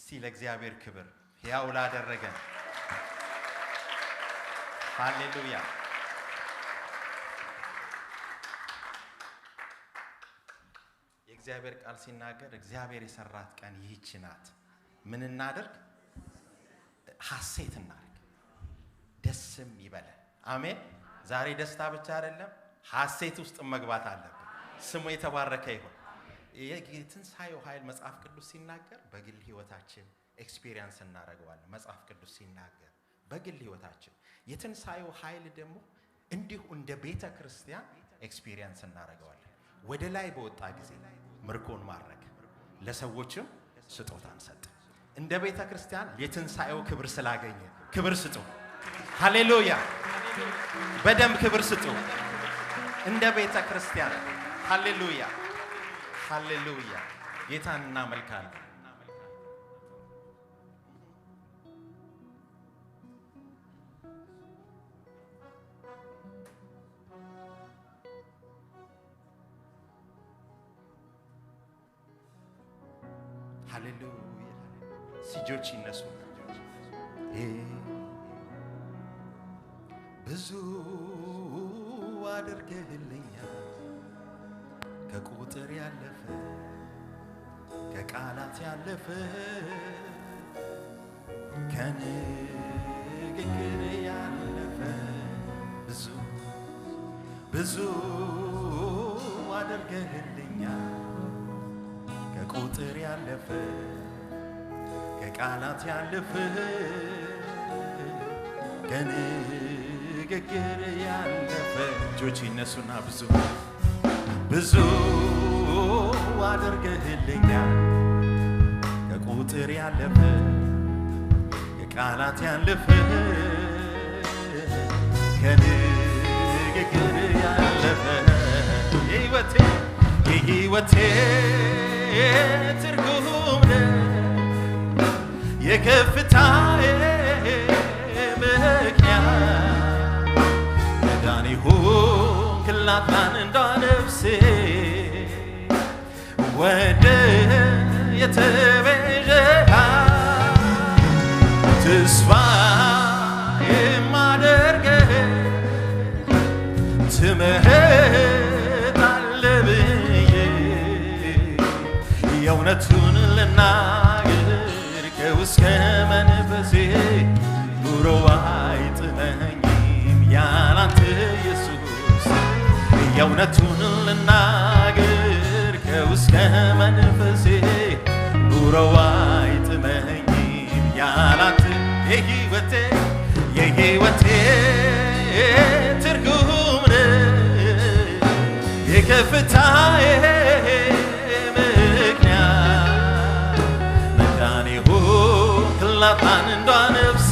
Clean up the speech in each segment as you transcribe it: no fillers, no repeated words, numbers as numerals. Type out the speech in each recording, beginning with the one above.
እስቲ ለእግዚአብሔር ክብር ያው ላደረገን ሃሌሉያ የእግዚአብሔር ቃል ሲናገር እግዚአብሔር የሰራት ቀን ይህች ናት ምን እናደርግ ሐሴት እናደርግ ደስም ይበለ አሜን ዛሬ ደስታ ብቻ አይደለም ሐሴት ውስጥ መግባት አለብን ስሙ የተባረከ ይሁን የትንሳኤው ኃይል መጽሐፍ ቅዱስ ሲናገር በግል ህይወታችን ኤክስፒሪየንስ እናደርገዋለን መጽሐፍ ቅዱስ ሲናገር በግል ህይወታችን የትንሳኤው ኃይል ደግሞ እንዲሁ እንደ ቤተ ክርስቲያን ኤክስፒሪየንስ እናደርገዋለን ወደ ላይ በወጣ ጊዜ ምርኮን ማረክ ለሰዎችም ስጦታን ሰጠ እንደ ቤተ ክርስቲያን የትንሳኤው ክብር ስላገኘ ክብር ስጡ ሃሌሉያ በደም ክብር ስጡ እንደ ቤተ ክርስቲያን ሃሌሉያ ሃሌሉያ ጌታን እናመልካለን ሃሌሉያ ሲጆች ይነሱ ብዙ አድርገህልኛል ከቁጥር ያለፈ ከቃላት ያለፈ ከንግግር ያለፈ ብዙ አድርገህልኛል ከቁጥር ያለፈ ከቃላት ያለፈ ከንግግር ያለፈ እጆች ይነሱና ብዙ አድርገህልኛል ከቁጥር ያለፈ ከቃላት ያለፈ ከንግግር ያለፈ የሕይወቴ ትርጉም የከፍታዬ ምክንያት መዳን ሆንክላት ለአንዷ ነፍሴ ወደ የተቤዠሃት ተስፋ የማደርግህ ትመጣለህ ብዬ የእውነቱን ልናገር ከውስጥ ከመንፈሴ ኑሮ አይጥመኝም ያላንተ ኢየሱስ የእውነቱን ልናገር ከውስጥ ከመንፈሴ ኑሮ አይጥመኝም ያላንተ የሕይወቴ ትርጉም የከፍታዬ ምክንያት መዳኔ ሆንክላት ለአንዷ ነፍሴ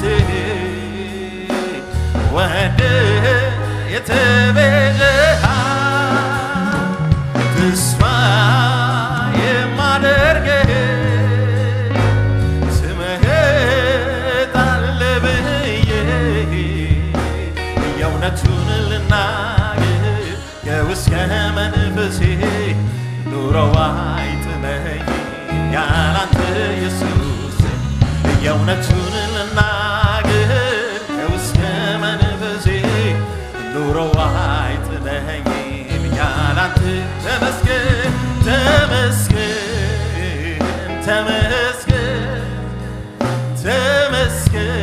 ወደ የተቤዠሃት ተስፋ የማደርግህ ትመጣለህ ብዬ የእውነቱን ልናገር ከውስጥ ከመንፈሴ ኑሮ አይጥመኝም ያላንተ ኢየሱስ የእውነቱን ልናገር ከውስጥ ከመንፈሴ ኑሮ አይጥመኝም ያላንተ ተመስገን ተመስገን ተመስገን ተመስገን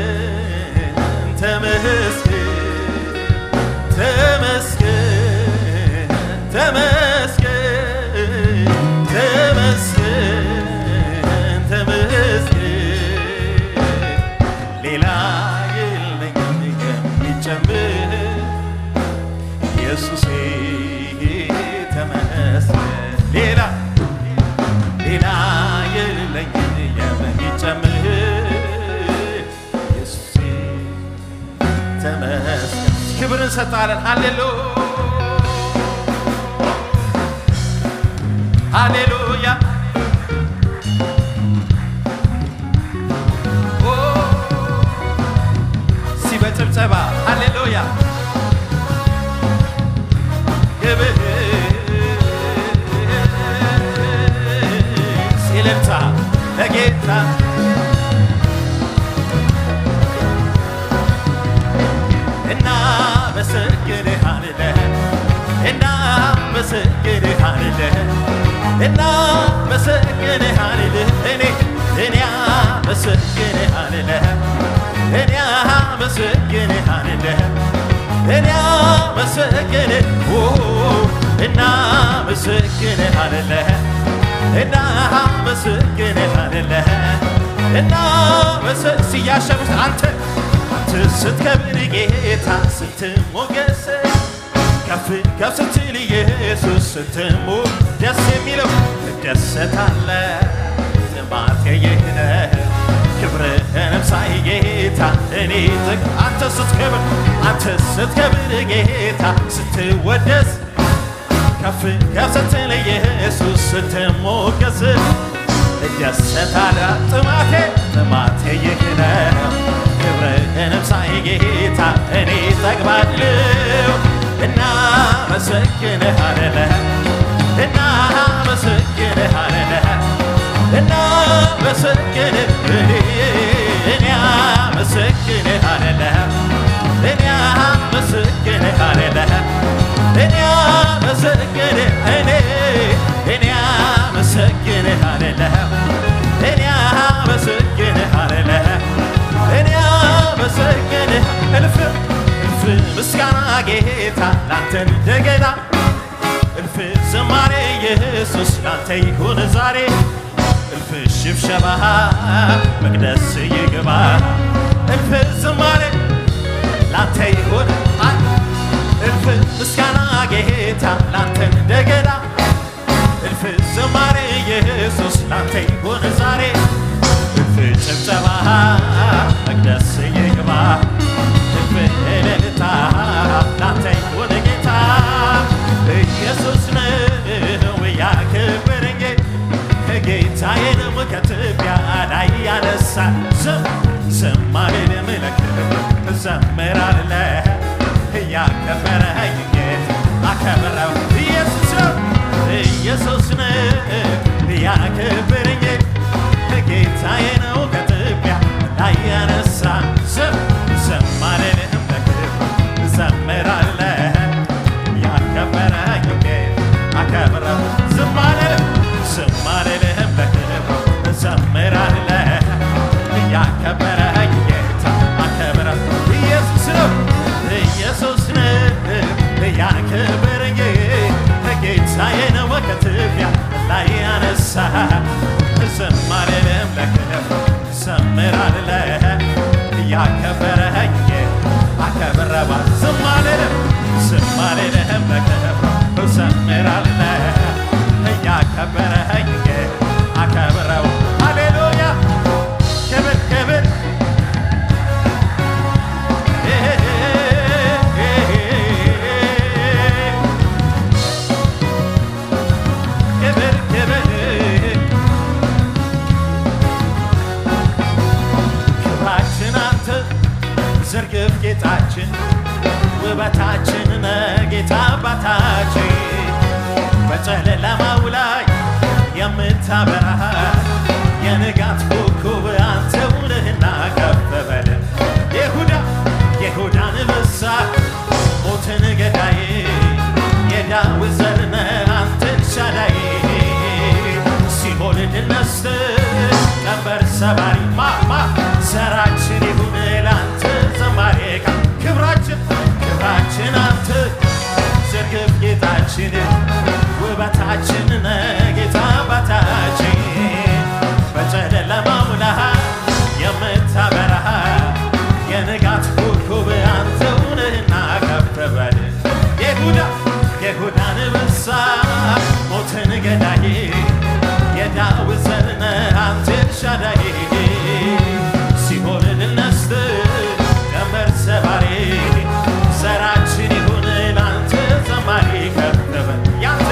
ተመስገን ተመስገን ተመስገን ተመስገን ተመስገን ሌላ የለኝም የሚጨምር ኢየሱሴ ተመስገን ሌላ የለኝም የሚጨምር ኢየሱሴ ተመስገን ክብር እንሰጣለን ሃሌሉያ ሲበጭብጨባ ሃሌሉያ ክብር ሲልምታ ለጌታ አመሰግንሃለሁ እናመሰግንሃለሁ እኔ አመሰግንሃለሁ እኔ አመሰግንሃለሁ እኔ አመሰግንሃለሁ እናመሰግንሃለሁ እናመሰግንሃለሁ ሲያሸብት አንተ ስትከብር ጌታ ስትሞገስ ከፍ ከፍ ስትል ኢየሱስ ስትሞት ደስ የሚለው እደሰታለሁ ጥማቴ ይህ ነው ክብርህንም ሳይ ጌታ እኔ አንተ ስትከብር ጌታ ስትወደስ ከፍ ከፍ ስትል ኢየሱስ ስትሞገስ እደሰታለሁ ጥማቴ ይህ ነው ክብርህንም ሳይ ጌታ እኔ ጠግባለሁ እናመሰግንሃለሁ እናመሰግንሃለሁ እናመሰግንሃለሁ እኔ አመሰግንሃለሁ እኔ አመሰግንሃለሁ እኔ አመሰግንሃለሁ እኔ አመሰግንሃለሁ እኔ አመሰግንሃለሁ እኔ አመሰግንሃለሁ እልፍ ምስጋና ጌታ ላንተ እንደገና እልፍ ዝማሬ ኢየሱስ ላንተ ይሁን ዛሬ እልፍ ሽብሸባ መቅደስ ይግባ እልፍ ዝማሬ ላንተ ይሁን እልፍ ምስጋና ጌታ ላንተ እንደገና እልፍ ዝማሬ ኢየሱስ ላንተ ይሁን ዛሬ እልፍ ጭብጨባ መቅደስ ይግባ እልልታ ላንተ ይሁን ጌታ ኢየሱስ ነው ያከበረኝ ጌታዬ ነው ከትቢያ ላይ ያነሳ ዝማሬ ለመለክት እዘምራለሁ ያከበረኝ ጌታ አከበረው ኢየሱስ ነው ያከበረኝ ጌታዬ ነው ከትቢያ ላይ ያነሳ ዝማሬ ዘምራለሁ ያከበረኝ ጌታ አከበረው ዝማሬ ለክብሩ ዘምራለሁ ያከበረኝ ጌታ አከበረው ኢየሱስ ነው ያከበረኝ ጌታዬ ነው ከትቢያ ላይ ያነሳ ዝማሬ ለክብሩ ዘምራለሁ ያከበረኝ አከበረባ ዝማሬ ለክብሩ ዘምራለሁ ያከበረኝ አከበረው ሃሌሉያ ክብር ክብር ክብራችን አንተ ዝርግፍ ጌጣችን ውበታችን ጌታ አባታችን በጨለማው ላይ የምታበራ የንጋት ኮከብ አንተ ነህና ከፍ በል የይሁዳ አንበሳ ሞትን ገዳይ የዳዊት ዘር ነህ አንተ ኤልሻዳይ ሲኦል ድል ነስተህ ቀንበር ሰባሪ ዘራችን ይሁን ላንተ ዘማሪ ክብራችን አንተ ዝርግፍ ጌጣችን ውበታችን ጌታ አባታችን በጨለማው ላይ የምታበራ የንጋት ኮከብ አንተ ነህና ከፍ በል የይሁዳ አንበሳ ሞትን ገዳይ የዳዊት ዘር ነህ አንተ ኤልሻዳይ ሲኦል ድል ነስተህ ቀንበር ሰባሪ ዘራችን ይሁን ላንተ ዘማሪ ከፍ በል ያንተ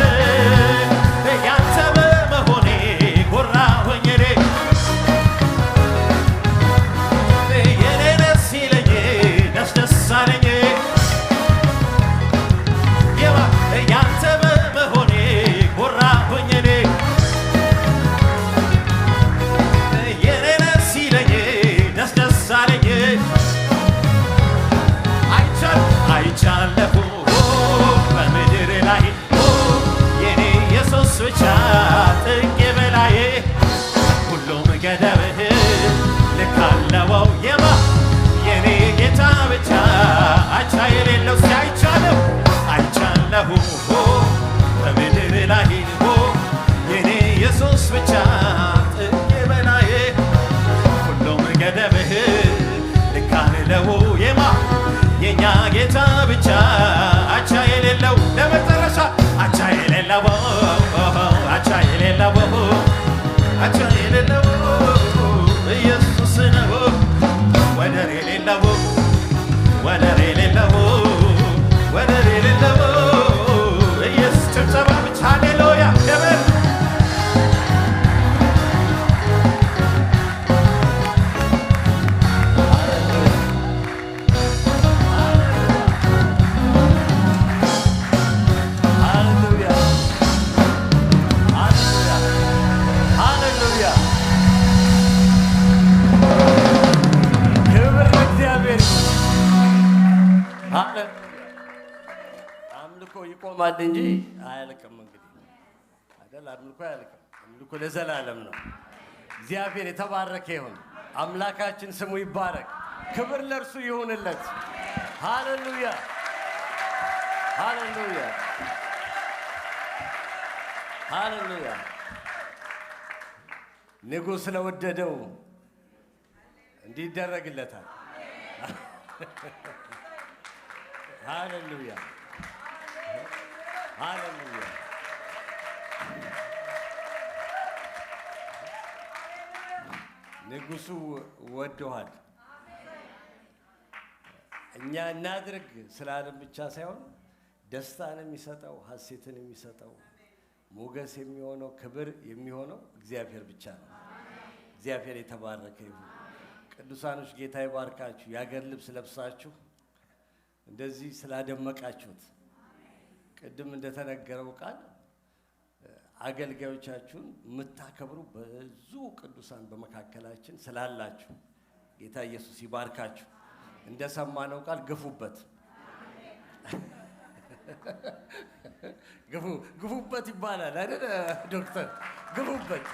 ገደብህ ልክ አለው የማ የኔ ጌታ ብቻ አቻ የሌለው ሲያይቻለሁ አይቻለሁ በምድር ላይ የኔ ኢየሱስ ብቻ ጥግ በላይ ሁሉም ገደብህ ልክ አለው የማ የኛ ጌታ ብቻ አቻ የሌለው ለመጨረሻ አቻ የሌለው አቻ የሌለው አቻ የሌለው ኢየሱስ ነው ወደር የሌለው ወደር የሌለው ወደር የሌለው ኢየሱስ ጭብጨባ ብቻ ሃሌሉያ ደበር አምልኮ ይቆማል እንጂ አያልቅም። እንግዲህ አይደል? አምልኮ አያልቅም። አምልኮ ለዘላለም ነው። እግዚአብሔር የተባረከ ይሁን። አምላካችን ስሙ ይባረክ። ክብር ለእርሱ ይሁንለት። ሃሌሉያ ሃሌሉያ ሃሌሉያ። ንጉሥ ስለወደደው እንዲህ ይደረግለታል። ሃሌሉያ ሃሌሉያ። ንጉሡ ወዶሃል። እኛ እናድርግ ስላለም ብቻ ሳይሆን ደስታን የሚሰጠው ሐሴትን የሚሰጠው ሞገስ የሚሆነው ክብር የሚሆነው እግዚአብሔር ብቻ ነው። እግዚአብሔር የተባረከ ይሁን። ቅዱሳኖች ጌታ ይባርካችሁ። የአገር ልብስ ለብሳችሁ እንደዚህ ስላደመቃችሁት ቅድም እንደተነገረው ቃል አገልጋዮቻችሁን የምታከብሩ ብዙ ቅዱሳን በመካከላችን ስላላችሁ ጌታ ኢየሱስ ይባርካችሁ። እንደሰማነው ቃል ግፉበት ግፉበት ይባላል አይደል ዶክተር? ግፉበት።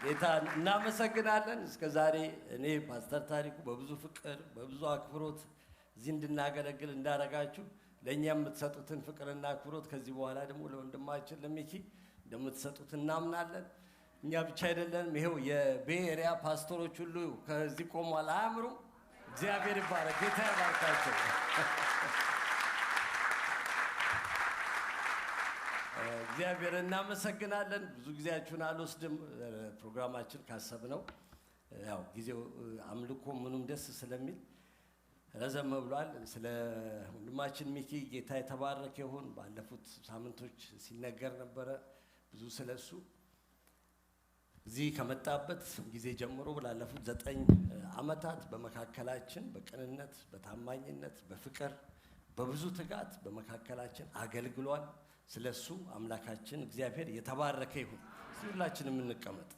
ጌታ እናመሰግናለን። እስከ ዛሬ እኔ ፓስተር ታሪኩ በብዙ ፍቅር በብዙ አክብሮት እዚህ እንድናገለግል እንዳረጋችሁ ለእኛ የምትሰጡትን ፍቅርና አክብሮት ከዚህ በኋላ ደግሞ ለወንድማችን ለሚኪ እንደምትሰጡት እናምናለን። እኛ ብቻ አይደለንም። ይሄው የቤይ ኤሪያ ፓስተሮች ሁሉ ከዚህ ቆሟል። አያምሩም? እግዚአብሔር ይባረክ። ጌታ ይባርካቸው። እግዚአብሔር እናመሰግናለን። ብዙ ጊዜያችሁን አልወስድም። ፕሮግራማችን ካሰብነው ያው ጊዜው አምልኮ ምኑም ደስ ስለሚል ረዘም ብሏል። ስለ ወንድማችን ሚኪ ጌታ የተባረከ ይሁን። ባለፉት ሳምንቶች ሲነገር ነበረ ብዙ ስለሱ። እዚህ ከመጣበት ጊዜ ጀምሮ ላለፉት 9 ዓመታት በመካከላችን በቅንነት በታማኝነት በፍቅር በብዙ ትጋት በመካከላችን አገልግሏል። ስለሱ አምላካችን እግዚአብሔር የተባረከ ይሁን። ሁላችንም እንቀመጥ።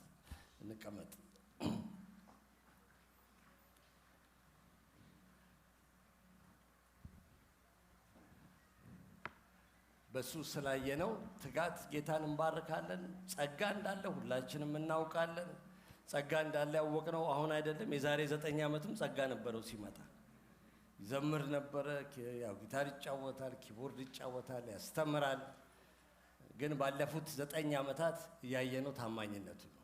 በሱ ስላየነው ትጋት ጌታን እንባርካለን። ጸጋ እንዳለ ሁላችንም እናውቃለን። ጸጋ እንዳለ ያወቅነው አሁን አይደለም። የዛሬ 9 ዓመትም ጸጋ ነበረው። ሲመጣ ይዘምር ነበረ፣ ያው ጊታር ይጫወታል፣ ኪቦርድ ይጫወታል፣ ያስተምራል። ግን ባለፉት 9 ዓመታት ያየነው ታማኝነቱ ነው።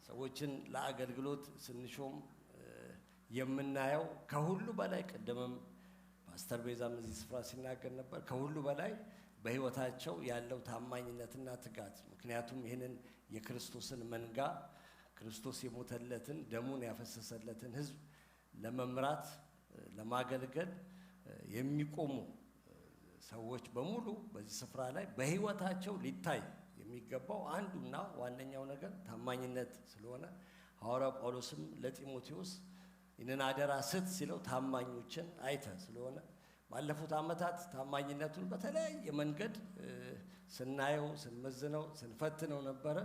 ሰዎችን ለአገልግሎት ስንሾም የምናየው ከሁሉ በላይ ቀደምም ፓስተር ቤዛም እዚህ ስፍራ ሲናገር ነበር። ከሁሉ በላይ በህይወታቸው ያለው ታማኝነትና ትጋት። ምክንያቱም ይህንን የክርስቶስን መንጋ ክርስቶስ የሞተለትን ደሙን ያፈሰሰለትን ህዝብ ለመምራት ለማገልገል የሚቆሙ ሰዎች በሙሉ በዚህ ስፍራ ላይ በህይወታቸው ሊታይ የሚገባው አንዱና ዋነኛው ነገር ታማኝነት ስለሆነ ሐዋርያው ጳውሎስም ለጢሞቴዎስ ይህንን አደራ ስት ሲለው ታማኞችን አይተ ስለሆነ ባለፉት ዓመታት ታማኝነቱን በተለያየ መንገድ ስናየው ስንመዝነው ስንፈትነው ነበረ።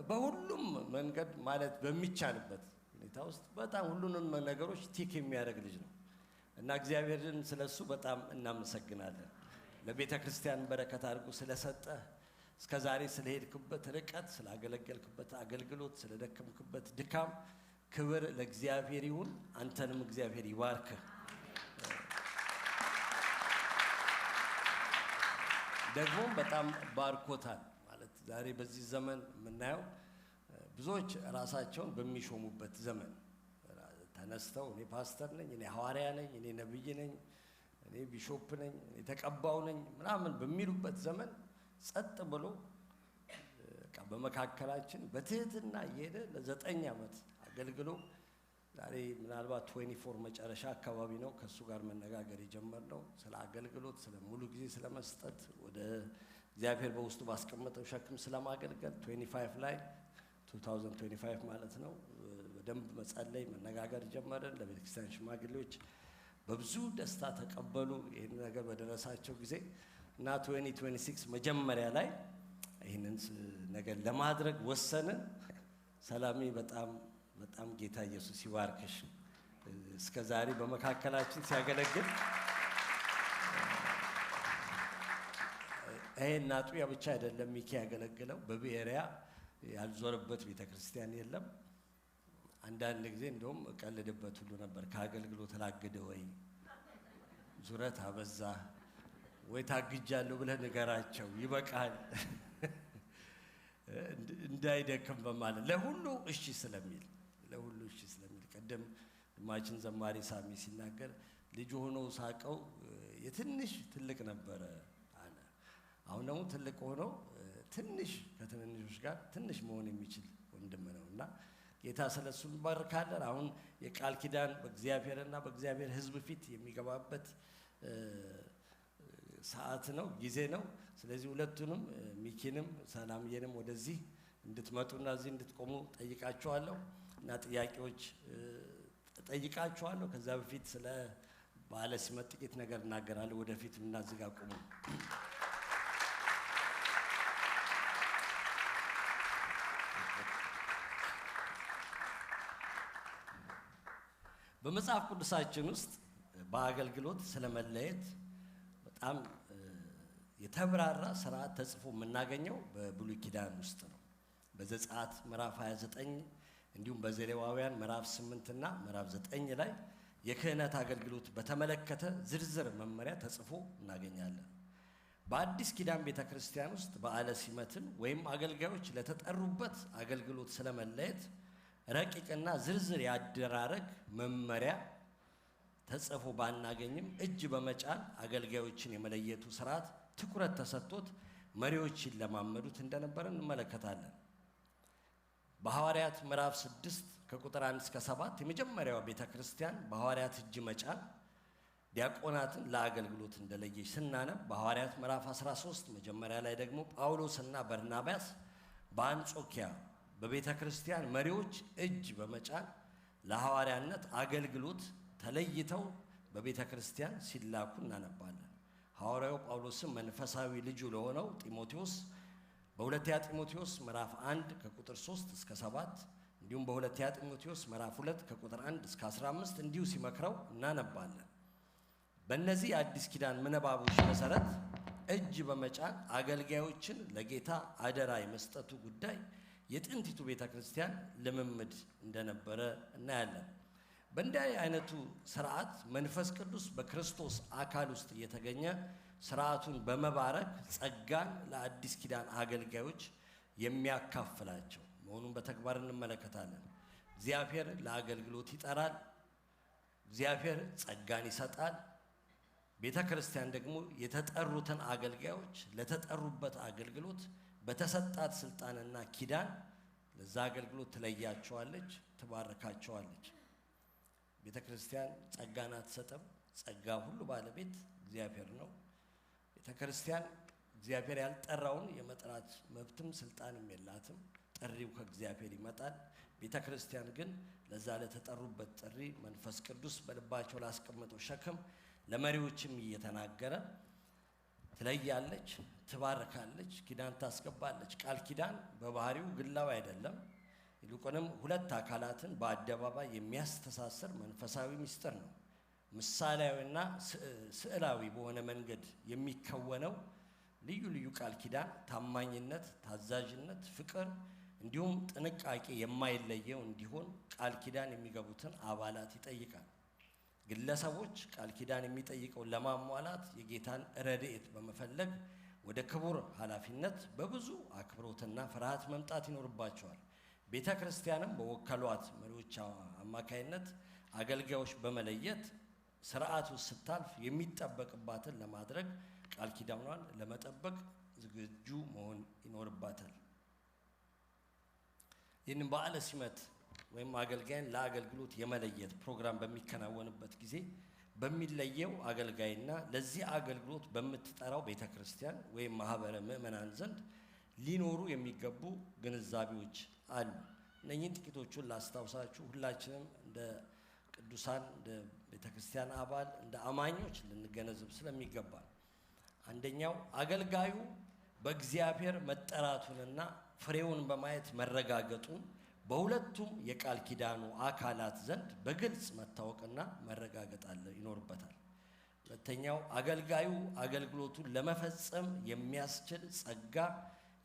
በሁሉም መንገድ ማለት በሚቻልበት ሁኔታ ውስጥ በጣም ሁሉንም ነገሮች ቲክ የሚያደርግ ልጅ ነው እና እግዚአብሔርን ስለሱ በጣም እናመሰግናለን። ለቤተ ክርስቲያን በረከት አድርጎ ስለሰጠ እስከዛሬ ስለሄድክበት ርቀት፣ ስላገለገልክበት አገልግሎት፣ ስለደከምክበት ድካም ክብር ለእግዚአብሔር ይሁን። አንተንም እግዚአብሔር ይባርክህ። ደግሞም በጣም ባርኮታል ማለት ዛሬ በዚህ ዘመን የምናየው ብዙዎች ራሳቸውን በሚሾሙበት ዘመን ተነስተው እኔ ፓስተር ነኝ፣ እኔ ሐዋርያ ነኝ፣ እኔ ነብይ ነኝ፣ እኔ ቢሾፕ ነኝ፣ እኔ ተቀባው ነኝ ምናምን በሚሉበት ዘመን ጸጥ ብሎ በመካከላችን በትህትና እየሄደ ለ9 ዓመት አገልግሎ ዛሬ ምናልባት 24 መጨረሻ አካባቢ ነው ከሱ ጋር መነጋገር የጀመርነው ስለ አገልግሎት፣ ስለ ሙሉ ጊዜ ስለመስጠት፣ ወደ እግዚአብሔር በውስጡ ባስቀመጠው ሸክም ስለማገልገል 25 ላይ 2025 ማለት ነው በደንብ መጸለይ መነጋገር ጀመርን። ለቤተ ክርስቲያን ሽማግሌዎች በብዙ ደስታ ተቀበሉ ይህን ነገር በደረሳቸው ጊዜ እና 2026 መጀመሪያ ላይ ይህንን ነገር ለማድረግ ወሰንን። ሰላሜ በጣም ጌታ ኢየሱስ ይባርክሽ። እስከ ዛሬ በመካከላችን ሲያገለግል ይሄን አጥቢያ ብቻ አይደለም ሚኪ ያገለግለው፣ በብሔሪያ ያልዞረበት ቤተክርስቲያን የለም። አንዳንድ ጊዜ እንደውም እቀልድበት ሁሉ ነበር። ከአገልግሎት ላግደ ወይ ዙረት አበዛ ወይ ታግጃለሁ ብለህ ንገራቸው ይበቃል እንዳይደክም በማለት ለሁሉ እሺ ስለሚል ቀደም ማችን ዘማሪ ሳሚ ሲናገር ልጅ ሆኖ ሳቀው የትንሽ ትልቅ ነበረ አለ። አሁን ደግሞ ትልቅ ሆኖ ትንሽ ከትንንሾች ጋር ትንሽ መሆን የሚችል ወንድም ነውና ጌታ ስለሱ እንባርካለን። አሁን የቃል ኪዳን በእግዚአብሔርና በእግዚአብሔር ሕዝብ ፊት የሚገባበት ሰዓት ነው፣ ጊዜ ነው። ስለዚህ ሁለቱንም ሚኪንም ሰላምዬንም ወደዚህ እንድትመጡና እዚህ እንድትቆሙ ጠይቃችኋለሁ እና ጥያቄዎች ጠይቃችኋለሁ። ከዛ በፊት ስለ በዓለ ሲመት ጥቂት ነገር እናገራለሁ። ወደፊት እናዝጋ ቆሙ። በመጽሐፍ ቅዱሳችን ውስጥ በአገልግሎት ስለመለየት በጣም የተብራራ ስርዓት ተጽፎ የምናገኘው በብሉይ ኪዳን ውስጥ ነው። በዘጸአት ምዕራፍ 29 እንዲሁም በዘሌዋውያን ምዕራፍ 8 እና ምዕራፍ 9 ላይ የክህነት አገልግሎት በተመለከተ ዝርዝር መመሪያ ተጽፎ እናገኛለን። በአዲስ ኪዳን ቤተክርስቲያን ውስጥ በዓለ ሲመትን ወይም አገልጋዮች ለተጠሩበት አገልግሎት ስለመለየት ረቂቅና ዝርዝር ያደራረግ መመሪያ ተጽፎ ባናገኝም እጅ በመጫን አገልጋዮችን የመለየቱ ስርዓት ትኩረት ተሰጥቶት መሪዎች ይለማመዱት እንደነበረ እንመለከታለን። በሐዋርያት ምዕራፍ 6 ከቁጥር 1 እስከ 7 የመጀመሪያው ቤተክርስቲያን በሐዋርያት እጅ መጫን ዲያቆናትን ለአገልግሎት እንደለየች ስናነብ፣ በሐዋርያት ምዕራፍ 13 መጀመሪያ ላይ ደግሞ ጳውሎስና በርናባስ በአንጾኪያ በቤተክርስቲያን መሪዎች እጅ በመጫን ለሐዋርያነት አገልግሎት ተለይተው በቤተክርስቲያን ሲላኩ እናነባለን። ሐዋርያው ጳውሎስም መንፈሳዊ ልጁ ለሆነው ጢሞቴዎስ በሁለተኛ ጢሞቴዎስ ምዕራፍ 1 ከቁጥር 3 እስከ 7 እንዲሁም በሁለተኛ ጢሞቴዎስ ምዕራፍ 2 ከቁጥር 1 እስከ 15 እንዲሁ ሲመክረው እናነባለን። በእነዚህ የአዲስ ኪዳን ምንባቦች መሰረት እጅ በመጫን አገልጋዮችን ለጌታ አደራ የመስጠቱ ጉዳይ የጥንቲቱ ቤተክርስቲያን ልምምድ እንደነበረ እናያለን። በእንዲህ አይነቱ ስርዓት መንፈስ ቅዱስ በክርስቶስ አካል ውስጥ እየተገኘ ስርዓቱን በመባረክ ጸጋን ለአዲስ ኪዳን አገልጋዮች የሚያካፍላቸው መሆኑን በተግባር እንመለከታለን። እግዚአብሔር ለአገልግሎት ይጠራል። እግዚአብሔር ጸጋን ይሰጣል። ቤተ ክርስቲያን ደግሞ የተጠሩትን አገልጋዮች ለተጠሩበት አገልግሎት በተሰጣት ስልጣንና ኪዳን ለዛ አገልግሎት ትለያቸዋለች፣ ትባርካቸዋለች። ቤተ ክርስቲያን ጸጋን አትሰጥም። ጸጋ ሁሉ ባለቤት እግዚአብሔር ነው። ቤተ ክርስቲያን እግዚአብሔር ያልጠራውን የመጥራት መብትም ስልጣንም የላትም። ጥሪው ከእግዚአብሔር ይመጣል። ቤተ ክርስቲያን ግን ለዛ ለተጠሩበት ጥሪ መንፈስ ቅዱስ በልባቸው ላስቀመጠው ሸክም ለመሪዎችም እየተናገረ ትለያለች፣ ትባርካለች፣ ኪዳን ታስገባለች። ቃል ኪዳን በባህሪው ግላዊ አይደለም። ይልቁንም ሁለት አካላትን በአደባባይ የሚያስተሳስር መንፈሳዊ ምስጢር ነው። ምሳሌያዊና ስዕላዊ በሆነ መንገድ የሚከወነው ልዩ ልዩ ቃል ኪዳን ታማኝነት፣ ታዛዥነት፣ ፍቅር እንዲሁም ጥንቃቄ የማይለየው እንዲሆን ቃል ኪዳን የሚገቡትን አባላት ይጠይቃል። ግለሰቦች ቃል ኪዳን የሚጠይቀውን ለማሟላት የጌታን ረድኤት በመፈለግ ወደ ክቡር ኃላፊነት በብዙ አክብሮትና ፍርሃት መምጣት ይኖርባቸዋል። ቤተ ክርስቲያንም በወከሏት መሪዎች አማካይነት አገልጋዮች በመለየት ስርዓቱ ስታልፍ የሚጠበቅባትን ለማድረግ ቃል ኪዳኗን ለመጠበቅ ዝግጁ መሆን ይኖርባታል። ይህንን በዓለ ሲመት ወይም አገልጋይን ለአገልግሎት የመለየት ፕሮግራም በሚከናወንበት ጊዜ በሚለየው አገልጋይና ለዚህ አገልግሎት በምትጠራው ቤተ ክርስቲያን ወይም ማህበረ ምዕመናን ዘንድ ሊኖሩ የሚገቡ ግንዛቤዎች አሉ። እነኚህን ጥቂቶቹን ላስታውሳችሁ። ሁላችንም እንደ ቅዱሳን፣ እንደ ቤተ ክርስቲያን አባል፣ እንደ አማኞች ልንገነዘብ ስለሚገባ፣ አንደኛው አገልጋዩ በእግዚአብሔር መጠራቱንና ፍሬውን በማየት መረጋገጡን በሁለቱም የቃል ኪዳኑ አካላት ዘንድ በግልጽ መታወቅና መረጋገጥ ይኖርበታል። ሁለተኛው አገልጋዩ አገልግሎቱን ለመፈጸም የሚያስችል ጸጋ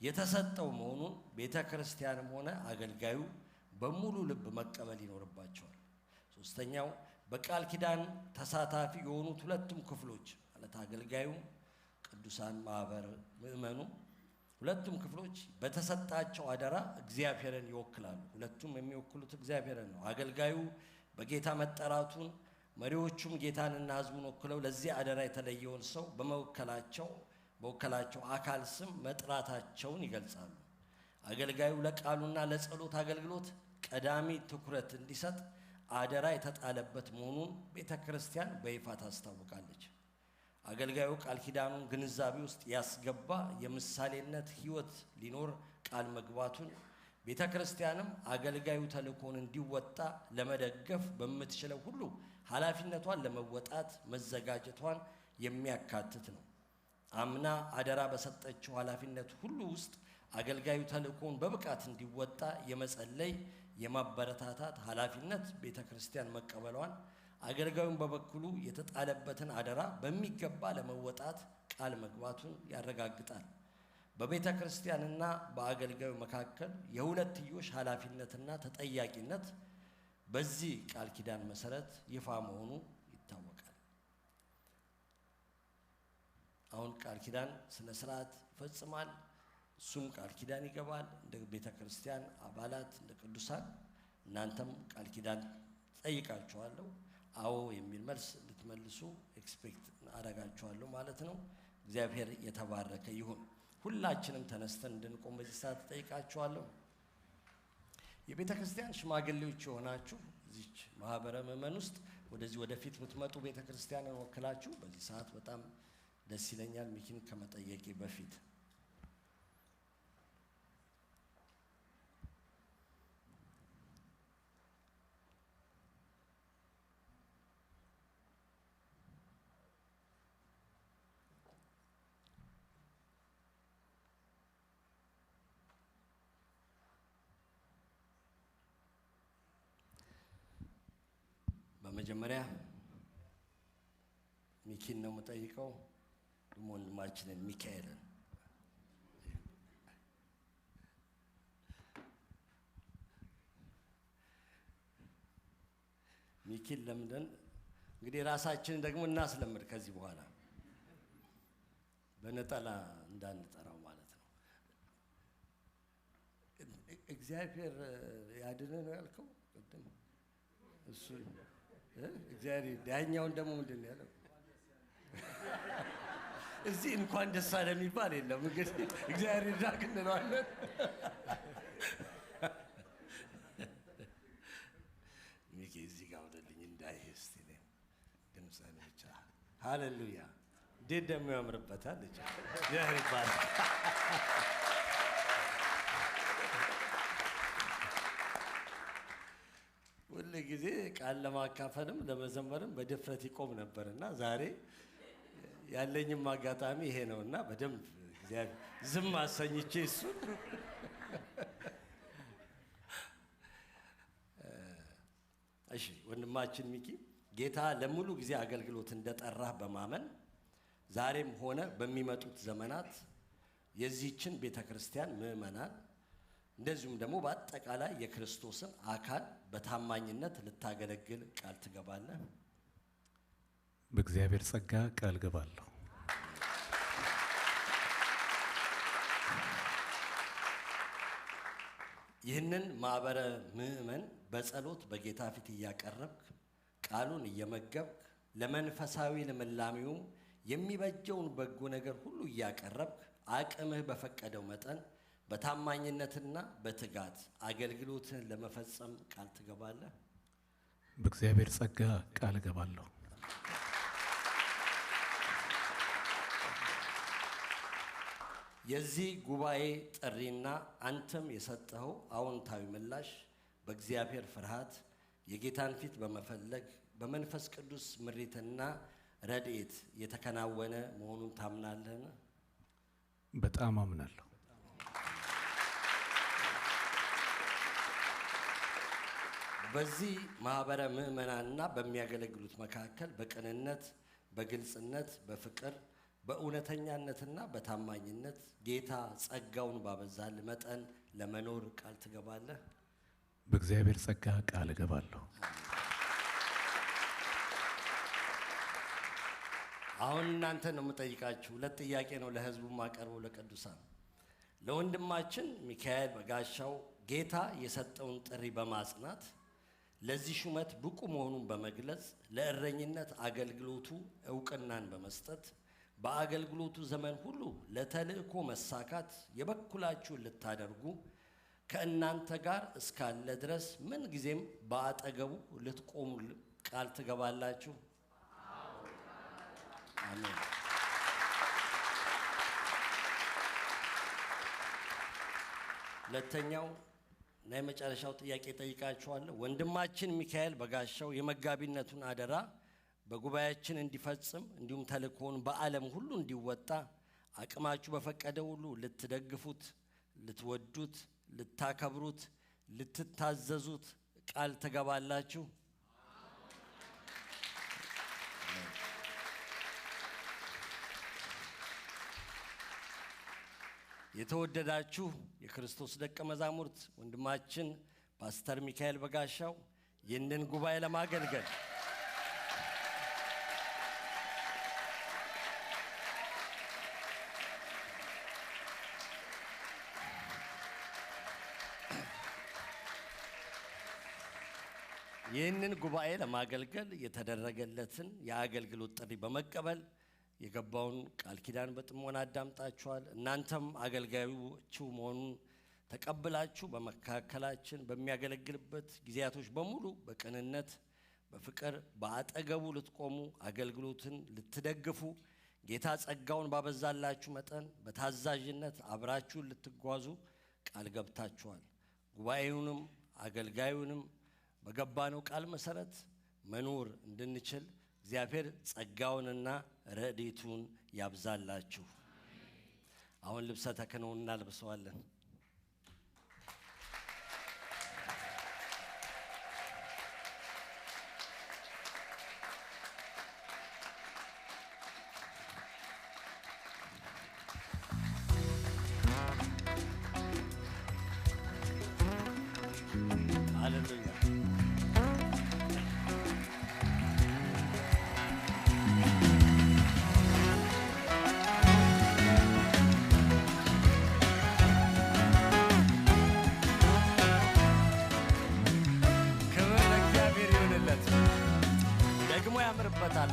የተሰጠው መሆኑን ቤተ ክርስቲያንም ሆነ አገልጋዩ በሙሉ ልብ መቀበል ይኖርባቸዋል። ሶስተኛው በቃል ኪዳን ተሳታፊ የሆኑት ሁለቱም ክፍሎች ማለት አገልጋዩም ቅዱሳን ማህበር ምዕመኑ ሁለቱም ክፍሎች በተሰጣቸው አደራ እግዚአብሔርን ይወክላሉ። ሁለቱም የሚወክሉት እግዚአብሔርን ነው። አገልጋዩ በጌታ መጠራቱን፣ መሪዎቹም ጌታንና ሕዝቡን ወክለው ለዚህ አደራ የተለየውን ሰው በወከላቸው አካል ስም መጥራታቸውን ይገልጻሉ። አገልጋዩ ለቃሉና ለጸሎት አገልግሎት ቀዳሚ ትኩረት እንዲሰጥ አደራ የተጣለበት መሆኑን ቤተ ክርስቲያን በይፋ ታስታውቃለች። አገልጋዩ ቃል ኪዳኑን ግንዛቤ ውስጥ ያስገባ የምሳሌነት ሕይወት ሊኖር ቃል መግባቱን ቤተ ክርስቲያንም አገልጋዩ ተልእኮውን እንዲወጣ ለመደገፍ በምትችለው ሁሉ ኃላፊነቷን ለመወጣት መዘጋጀቷን የሚያካትት ነው። አምና አደራ በሰጠችው ኃላፊነት ሁሉ ውስጥ አገልጋዩ ተልእኮውን በብቃት እንዲወጣ የመጸለይ፣ የማበረታታት ኃላፊነት ቤተ ክርስቲያን መቀበሏን፣ አገልጋዩን በበኩሉ የተጣለበትን አደራ በሚገባ ለመወጣት ቃል መግባቱን ያረጋግጣል። በቤተ ክርስቲያንና በአገልጋዩ መካከል የሁለትዮሽ ኃላፊነትና ተጠያቂነት በዚህ ቃል ኪዳን መሰረት ይፋ መሆኑ ይታወቃል። አሁን ቃል ኪዳን ስነ ስርዓት ይፈጽማል። እሱም ቃል ኪዳን ይገባል። እንደ ቤተ ክርስቲያን አባላት እንደ ቅዱሳን እናንተም ቃል ኪዳን ጠይቃችኋለሁ። አዎ የሚል መልስ እንድትመልሱ ኤክስፔክት አደርጋችኋለሁ ማለት ነው። እግዚአብሔር የተባረከ ይሁን። ሁላችንም ተነስተን እንድንቆም በዚህ ሰዓት ጠይቃችኋለሁ። የቤተ ክርስቲያን ሽማግሌዎች የሆናችሁ እዚች ማህበረ ምዕመን ውስጥ ወደዚህ ወደፊት የምትመጡ ቤተ ክርስቲያንን ወክላችሁ በዚህ ሰዓት በጣም ደስ ይለኛል። ሚኪን ከመጠየቄ በፊት በመጀመሪያ ሚኪን ነው የምጠይቀው፣ ደግሞ ወንድማችንን ሚካኤልን። ሚኪን ለምደን እንግዲህ ራሳችንን ደግሞ እናስለምድ። ከዚህ በኋላ በነጠላ እንዳንጠራው ማለት ነው። እግዚአብሔር ያድነህ ነው ያልከው ቅድም። እሱ እግዚአብሔር ዳኛውን ደግሞ ምንድን ነው ያለው? እዚህ እንኳን ደስ አለ የሚባል የለም። እንግዲህ እግዚአብሔር ይርዳክ እንለዋለን። ሚኪ እዚህ ጋር ወደልኝ እንዳይህ እስቲ ድምፅህን ብቻ። ሃሌሉያ! እንዴት ደግሞ ያምርበታል። እግዚአብሔር ይባላል። ሁል ጊዜ ቃል ለማካፈልም ለመዘመርም በድፍረት ይቆም ነበርና ዛሬ ያለኝም አጋጣሚ ይሄ ነውና በደንብ እግዚአብሔር ዝም አሰኝቼ እሱን እሺ። ወንድማችን ሚኪ ጌታ ለሙሉ ጊዜ አገልግሎት እንደጠራህ በማመን ዛሬም ሆነ በሚመጡት ዘመናት የዚህችን ቤተክርስቲያን ምእመናን እንደዚሁም ደግሞ በአጠቃላይ የክርስቶስን አካል በታማኝነት ልታገለግል ቃል ትገባለህ? በእግዚአብሔር ጸጋ ቃል ገባለሁ። ይህንን ማህበረ ምእመን በጸሎት በጌታ ፊት እያቀረብክ ቃሉን እየመገብክ ለመንፈሳዊ ልምላሜው የሚበጀውን በጎ ነገር ሁሉ እያቀረብክ አቅምህ በፈቀደው መጠን በታማኝነትና በትጋት አገልግሎትህን ለመፈጸም ቃል ትገባለህ? በእግዚአብሔር ጸጋ ቃል ገባለሁ። የዚህ ጉባኤ ጥሪና አንተም የሰጠኸው አዎንታዊ ምላሽ በእግዚአብሔር ፍርሃት የጌታን ፊት በመፈለግ በመንፈስ ቅዱስ ምሪትና ረድኤት የተከናወነ መሆኑን ታምናለህን? በጣም አምናለሁ። በዚህ ማህበረ ምእመናንና በሚያገለግሉት መካከል በቅንነት፣ በግልጽነት፣ በፍቅር፣ በእውነተኛነትና በታማኝነት ጌታ ጸጋውን ባበዛል መጠን ለመኖር ቃል ትገባለህ? በእግዚአብሔር ጸጋ ቃል እገባለሁ። አሁን እናንተ ነው የምጠይቃችሁ። ሁለት ጥያቄ ነው ለህዝቡ ማቀርበው ለቅዱሳን። ለወንድማችን ሚካኤል በጋሻው ጌታ የሰጠውን ጥሪ በማጽናት ለዚህ ሹመት ብቁ መሆኑን በመግለጽ ለእረኝነት አገልግሎቱ እውቅናን በመስጠት በአገልግሎቱ ዘመን ሁሉ ለተልእኮ መሳካት የበኩላችሁን ልታደርጉ ከእናንተ ጋር እስካለ ድረስ ምን ጊዜም በአጠገቡ ልትቆሙ ቃል ትገባላችሁ? አሜን። ሁለተኛው እና የመጨረሻው ጥያቄ ጠይቃችኋለሁ። ወንድማችን ሚካኤል በጋሻው የመጋቢነቱን አደራ በጉባኤያችን እንዲፈጽም እንዲሁም ተልእኮውን በዓለም ሁሉ እንዲወጣ አቅማችሁ በፈቀደ ሁሉ ልትደግፉት፣ ልትወዱት፣ ልታከብሩት፣ ልትታዘዙት ቃል ትገባላችሁ? የተወደዳችሁ የክርስቶስ ደቀ መዛሙርት ወንድማችን ፓስተር ሚካኤል በጋሻው ይህንን ጉባኤ ለማገልገል የተደረገለትን የአገልግሎት ጥሪ በመቀበል የገባውን ቃል ኪዳን በጥሞና አዳምጣችኋል። እናንተም አገልጋዮቹ መሆኑን ተቀብላችሁ በመካከላችን በሚያገለግልበት ጊዜያቶች በሙሉ በቅንነት፣ በፍቅር በአጠገቡ ልትቆሙ አገልግሎትን ልትደግፉ ጌታ ጸጋውን ባበዛላችሁ መጠን በታዛዥነት አብራችሁን ልትጓዙ ቃል ገብታችኋል። ጉባኤውንም አገልጋዩንም በገባነው ቃል መሰረት መኖር እንድንችል እግዚአብሔር ጸጋውንና ረድኤቱን ያብዛላችሁ። አሁን ልብሰ ተክህኖውን እናልብሰዋለን። ሃሌሉያ።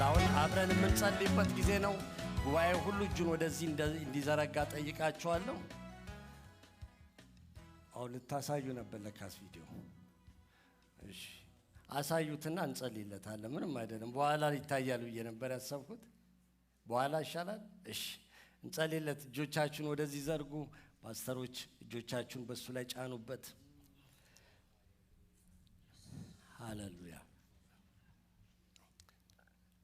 አሁን አብረን የምንጸልይበት ጊዜ ነው። ጉባኤ ሁሉ እጁን ወደዚህ እንዲዘረጋ ጠይቃችኋለሁ። አሁን ልታሳዩ ነበር ለካስ ቪዲዮ። እሺ አሳዩትና እንጸልይለታለን። ምንም አይደለም። በኋላ ይታያል ብዬ ነበር ያሰብኩት። በኋላ ይሻላል። እሺ እንጸልይለት። እጆቻችሁን ወደዚህ ዘርጉ። ፓስተሮች እጆቻችሁን በሱ ላይ ጫኑበት። ሃሌሉያ።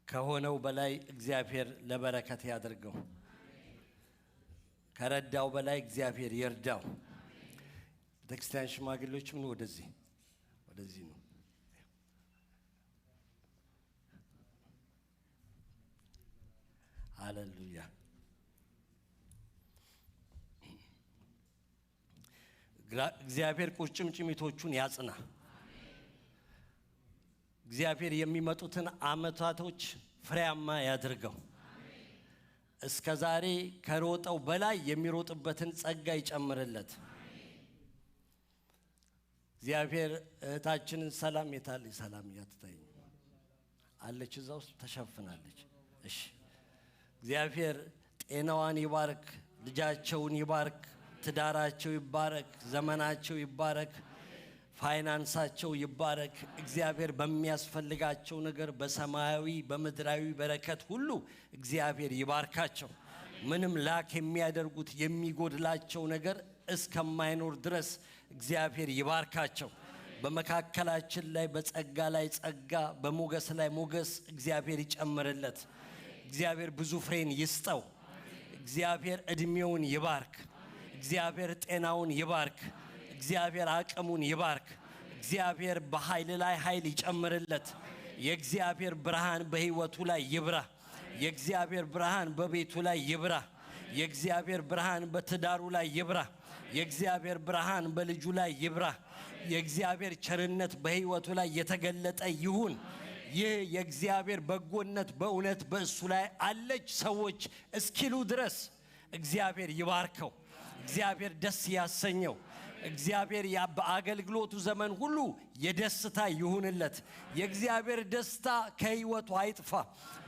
ከሆነው በላይ እግዚአብሔር ለበረከት ያድርገው። ከረዳው በላይ እግዚአብሔር ይርዳው። ቤተክርስቲያን ሽማግሌዎች ምን ወደዚህ ነው። ሃሌሉያ። እግዚአብሔር ቁርጭምጭሚቶቹን ያጽና። እግዚአብሔር የሚመጡትን ዓመታቶች ፍሬያማ ያድርገው። እስከ ዛሬ ከሮጠው በላይ የሚሮጥበትን ጸጋ ይጨምርለት። እግዚአብሔር እህታችንን ሰላም የታለች? ሰላም ያትታይ አለች፣ እዛ ውስጥ ተሸፍናለች። እሺ እግዚአብሔር ጤናዋን ይባርክ፣ ልጃቸውን ይባርክ፣ ትዳራቸው ይባረክ፣ ዘመናቸው ይባረክ፣ ፋይናንሳቸው ይባረክ። እግዚአብሔር በሚያስፈልጋቸው ነገር በሰማያዊ በምድራዊ በረከት ሁሉ እግዚአብሔር ይባርካቸው። ምንም ላክ የሚያደርጉት የሚጎድላቸው ነገር እስከማይኖር ድረስ እግዚአብሔር ይባርካቸው። በመካከላችን ላይ በጸጋ ላይ ጸጋ፣ በሞገስ ላይ ሞገስ እግዚአብሔር ይጨምርለት። እግዚአብሔር ብዙ ፍሬን ይስጠው። እግዚአብሔር እድሜውን ይባርክ። እግዚአብሔር ጤናውን ይባርክ። እግዚአብሔር አቅሙን ይባርክ። እግዚአብሔር በኃይል ላይ ኃይል ይጨምርለት። የእግዚአብሔር ብርሃን በሕይወቱ ላይ ይብራ። የእግዚአብሔር ብርሃን በቤቱ ላይ ይብራ። የእግዚአብሔር ብርሃን በትዳሩ ላይ ይብራ። የእግዚአብሔር ብርሃን በልጁ ላይ ይብራ። የእግዚአብሔር ቸርነት በሕይወቱ ላይ የተገለጠ ይሁን። ይህ የእግዚአብሔር በጎነት በእውነት በእሱ ላይ አለች ሰዎች እስኪሉ ድረስ እግዚአብሔር ይባርከው። እግዚአብሔር ደስ ያሰኘው። እግዚአብሔር በአገልግሎቱ ዘመን ሁሉ የደስታ ይሁንለት። የእግዚአብሔር ደስታ ከሕይወቱ አይጥፋ።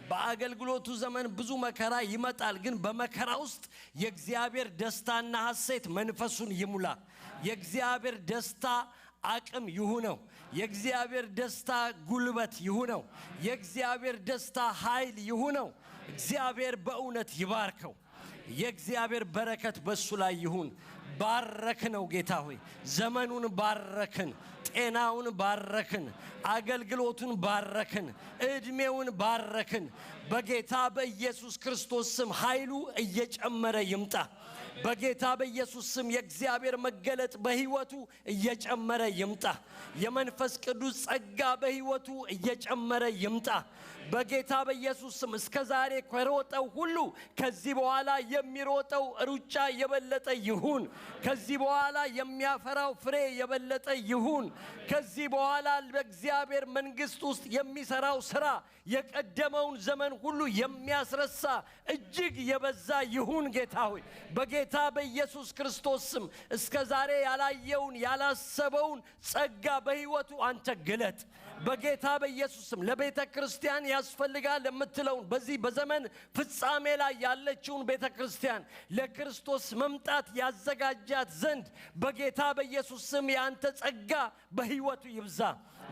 በአገልግሎቱ ዘመን ብዙ መከራ ይመጣል፣ ግን በመከራ ውስጥ የእግዚአብሔር ደስታና ሐሴት መንፈሱን ይሙላ። የእግዚአብሔር ደስታ አቅም ይሁነው። የእግዚአብሔር ደስታ ጉልበት ይሁነው። የእግዚአብሔር ደስታ ኃይል ይሁነው። እግዚአብሔር በእውነት ይባርከው። የእግዚአብሔር በረከት በሱ ላይ ይሁን። ባረክነው ጌታ ሆይ፣ ዘመኑን ባረክን፣ ጤናውን ባረክን፣ አገልግሎቱን ባረክን፣ እድሜውን ባረክን። በጌታ በኢየሱስ ክርስቶስ ስም ኃይሉ እየጨመረ ይምጣ። በጌታ በኢየሱስ ስም የእግዚአብሔር መገለጥ በሕይወቱ እየጨመረ ይምጣ። የመንፈስ ቅዱስ ጸጋ በሕይወቱ እየጨመረ ይምጣ። በጌታ በኢየሱስ ስም እስከ ዛሬ ከሮጠው ሁሉ ከዚህ በኋላ የሚሮጠው ሩጫ የበለጠ ይሁን። ከዚህ በኋላ የሚያፈራው ፍሬ የበለጠ ይሁን። ከዚህ በኋላ በእግዚአብሔር መንግሥት ውስጥ የሚሰራው ሥራ የቀደመውን ዘመን ሁሉ የሚያስረሳ እጅግ የበዛ ይሁን። ጌታ ሆይ በጌታ በኢየሱስ ክርስቶስ ስም እስከ ዛሬ ያላየውን ያላሰበውን ጸጋ በሕይወቱ አንተ ግለጥ። በጌታ በኢየሱስ ስም ለቤተ ክርስቲያን ያስፈልጋል የምትለውን በዚህ በዘመን ፍጻሜ ላይ ያለችውን ቤተ ክርስቲያን ለክርስቶስ መምጣት ያዘጋጃት ዘንድ በጌታ በኢየሱስ ስም ያንተ ጸጋ በሕይወቱ ይብዛ፣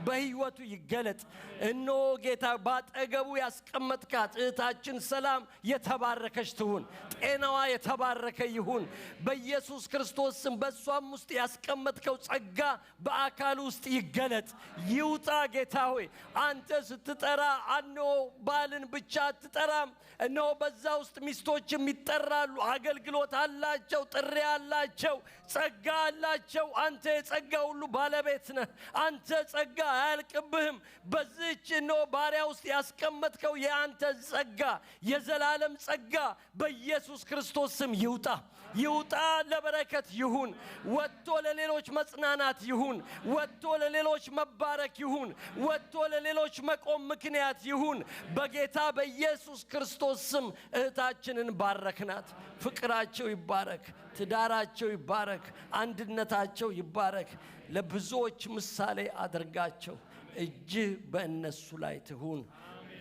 በሕይወቱ ይገለጥ። እነሆ ጌታ ባጠገቡ ያስቀመጥካት እህታችን ሰላም የተባረከች ትሁን። ጤናዋ የተባረከ ይሁን በኢየሱስ ክርስቶስ ስም። በሷም ውስጥ ያስቀመጥከው ጸጋ በአካል ውስጥ ይገለጥ ይውጣ። ጌታ ሆይ አንተ ስትጠራ እነሆ ባልን ብቻ አትጠራም። እነሆ በዛ ውስጥ ሚስቶችም ይጠራሉ። አገልግሎት አላቸው፣ ጥሪ አላቸው፣ ጸጋ አላቸው። አንተ የጸጋ ሁሉ ባለቤት ነህ። አንተ ጸጋ አያልቅብህም። በዚህች እነሆ ባሪያ ውስጥ ያስቀመጥከው የአንተ ጸጋ የዘላለም ጸጋ በኢየሱስ ክርስቶስ ስም ይውጣ ይውጣ። ለበረከት ይሁን። ወጥቶ ለሌሎች መጽናናት ይሁን። ወጥቶ ለሌሎች መባረክ ይሁን። ወጥቶ ለሌሎች መቆም ምክንያት ይሁን። በጌታ በኢየሱስ ክርስቶስ ስም እህታችንን ባረክናት። ፍቅራቸው ይባረክ፣ ትዳራቸው ይባረክ፣ አንድነታቸው ይባረክ። ለብዙዎች ምሳሌ አድርጋቸው። እጅህ በእነሱ ላይ ትሁን።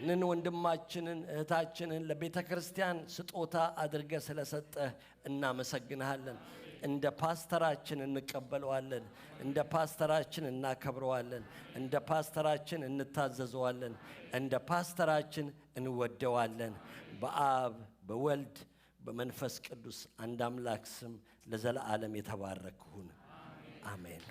ንን ወንድማችንን እህታችንን ለቤተ ክርስቲያን ስጦታ አድርገ ስለሰጠህ እናመሰግንሃለን። እንደ ፓስተራችን እንቀበለዋለን። እንደ ፓስተራችን እናከብረዋለን። እንደ ፓስተራችን እንታዘዘዋለን። እንደ ፓስተራችን እንወደዋለን። በአብ በወልድ በመንፈስ ቅዱስ አንድ አምላክ ስም ለዘላለም የተባረክ ሁን። አሜን።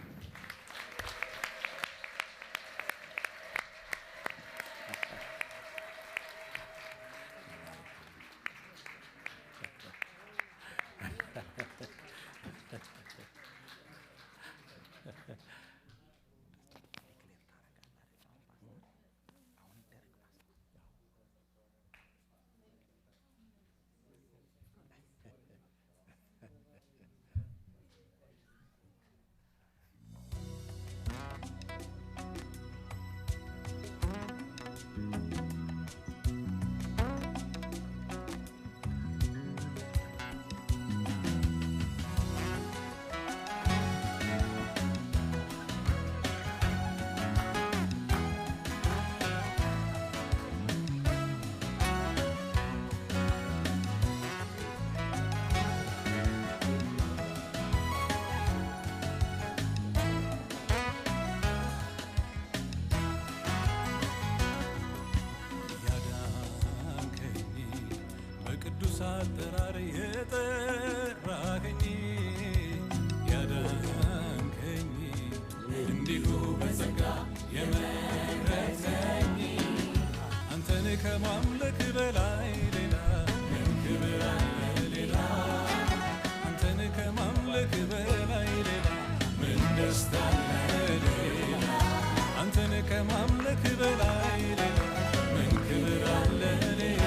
አጠራር የጠራኸኝ ያዳንከኝ እንዲሁ በጸጋ የመረጥከኝ አንተን ከማምለክ በላይ ሌላ ምን ክብር አለ ሌላ አንተን ከማምለክ በላይ ሌላ ምን ደስታ አለ ሌላ አንተን ከማምለክ በላይ ሌላ ምን ክብር አለ ሌላ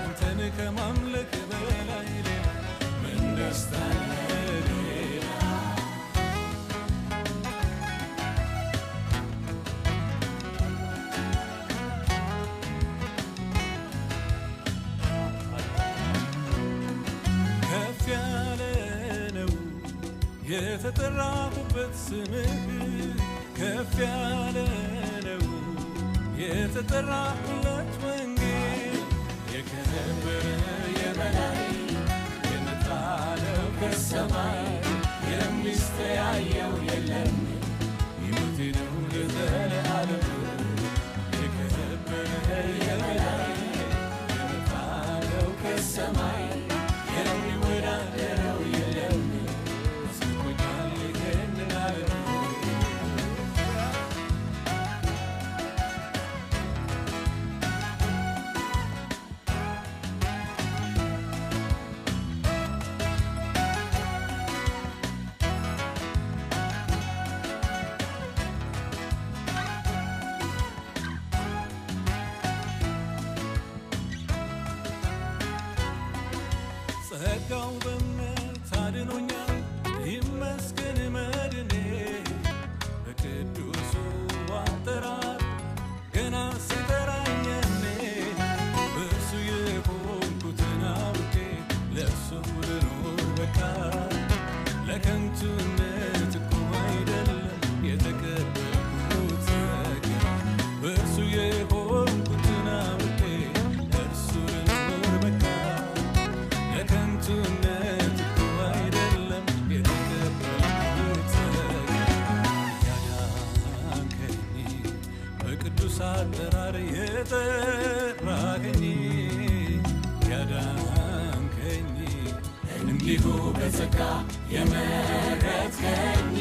አንተን ከማምለክ በላይ ሌላ ምን ደስታ አለ ሌላ ከፍ ያለ ነው የተጠራሁበት ስምህ ከፍ ያለ ነው የተጠራሁለት ወንጌል የከበረ የበላይ የመጣለው ከሰማይ የሚስተያየው የለም ሕይወቴ ነው ለዘለዓለም የከበረ የበላይ የመጣለው ከሰማይ የሚወዳደረው የለም አስቆኛል ይህንን ዓለም ጸጋው በእምነት አድኖኛል ይመስገን መድኔ በቅዱሱ አጠራር ገና ሲጠራኝ እኔ በእርሱ የሆንኩትን አውቄ ለእርሱ ልኖር በቃ ለከንቱነት እኮ አይደለም የተቀበልኩት ጸጋ በእርሱ የሆንኩትን አውቄ ለእርሱ ልኖር በቃ ለከንቱነት እኮ አይደለም የተቀበልኩት ጸጋ ያዳንከኝ በቅዱስ አጠራር የጠራኸኝ ያዳንከኝ እንዲሁ በጸጋ የመረጥከኝ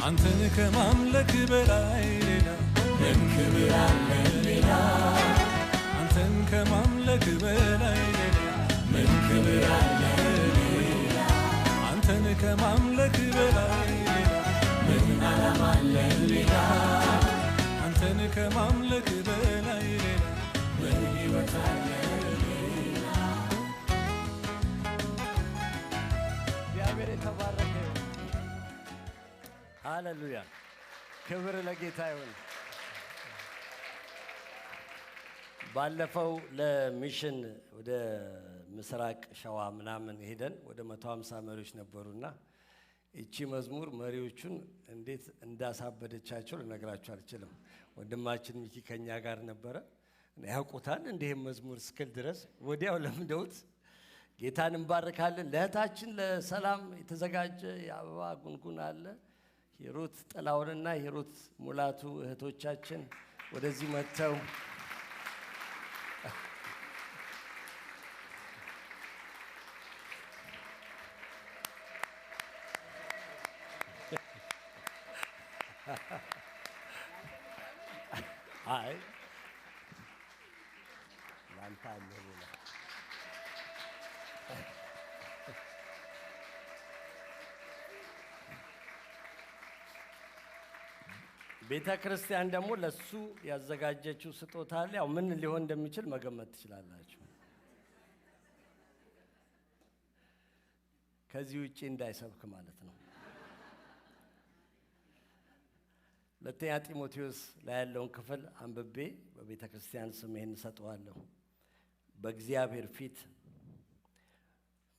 አንተን ከማምለክ በላይ ሌላ ምን ክብር አለ ሌላ አንተን ከማምለክ በላይ ሌላ ምን ክብር አለ ሌላ አንተን ከማምለክ በላይ ሌላ ምን ዓላማ አለ ሌላ አንተን ከማምለክ በላይ ሌላ ምን ሕይወት አለ ሌላ እግዚአብሔር የተባረከ ይሁን። ሃሌሉያ ክብር ለጌታ ይሁን። ባለፈው ለሚሽን ወደ ምስራቅ ሸዋ ምናምን ሄደን ወደ 150 መሪዎች ነበሩና እቺ መዝሙር መሪዎቹን እንዴት እንዳሳበደቻቸው ልነግራችሁ አልችልም። ወንድማችን ሚኪ ከኛ ጋር ነበረ ያውቁታል እንዲህም መዝሙር እስክል ድረስ ወዲያው ለምደውት ጌታን እንባርካለን። ለእህታችን ለሰላም የተዘጋጀ የአበባ ጉንጉን አለ። ሂሩት ጥላውንና ሂሩት ሙላቱ እህቶቻችን ወደዚህ መጥተው አይ ላንተ አለ ሌላ ቤተ ክርስቲያን ደግሞ ለሱ ያዘጋጀችው ስጦታ አለ። ያው ምን ሊሆን እንደሚችል መገመት ትችላላችሁ። ከዚህ ውጪ እንዳይሰብክ ማለት ነው። ሁለተኛ ጢሞቴዎስ ላይ ያለውን ክፍል አንብቤ በቤተ ክርስቲያን ስም ይሄን ሰጠዋለሁ። በእግዚአብሔር ፊት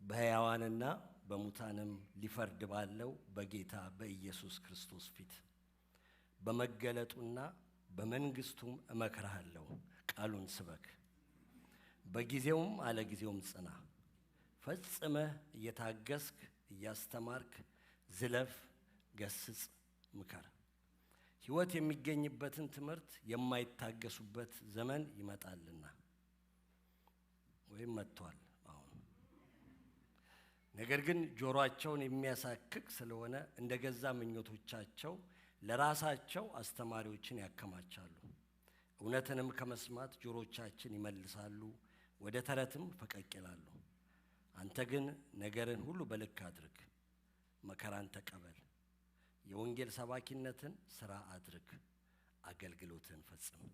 በሕያዋንና በሙታንም ሊፈርድ ባለው በጌታ በኢየሱስ ክርስቶስ ፊት በመገለጡና በመንግስቱም እመክርሃለሁ። ቃሉን ስበክ፣ በጊዜውም አለ ጊዜውም ጽና፣ ፈጽመህ እየታገስክ እያስተማርክ ዝለፍ፣ ገስጽ፣ ምከር። ሕይወት የሚገኝበትን ትምህርት የማይታገሱበት ዘመን ይመጣልና ወይም መጥቷል። ነገር ግን ጆሮአቸውን የሚያሳክክ ስለሆነ እንደገዛ ምኞቶቻቸው ለራሳቸው አስተማሪዎችን ያከማቻሉ። እውነትንም ከመስማት ጆሮቻችን ይመልሳሉ፣ ወደ ተረትም ፈቀቅ ይላሉ። አንተ ግን ነገርን ሁሉ በልክ አድርግ፣ መከራን ተቀበል፣ የወንጌል ሰባኪነትን ሥራ አድርግ፣ አገልግሎትን ፈጽም።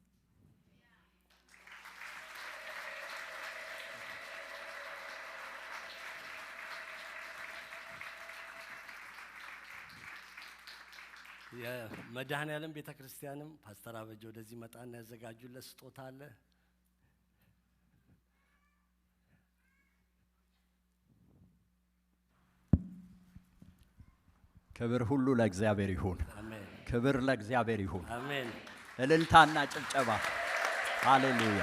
የመድኃኔዓለም ቤተ ክርስቲያንም ፓስተር አበጀ ወደዚህ መጣና ያዘጋጁለት ስጦታ አለ። ክብር ሁሉ ለእግዚአብሔር ይሁን። አሜን። ክብር ለእግዚአብሔር ይሁን። አሜን። እልልታና ጭብጨባ። ሃሌሉያ።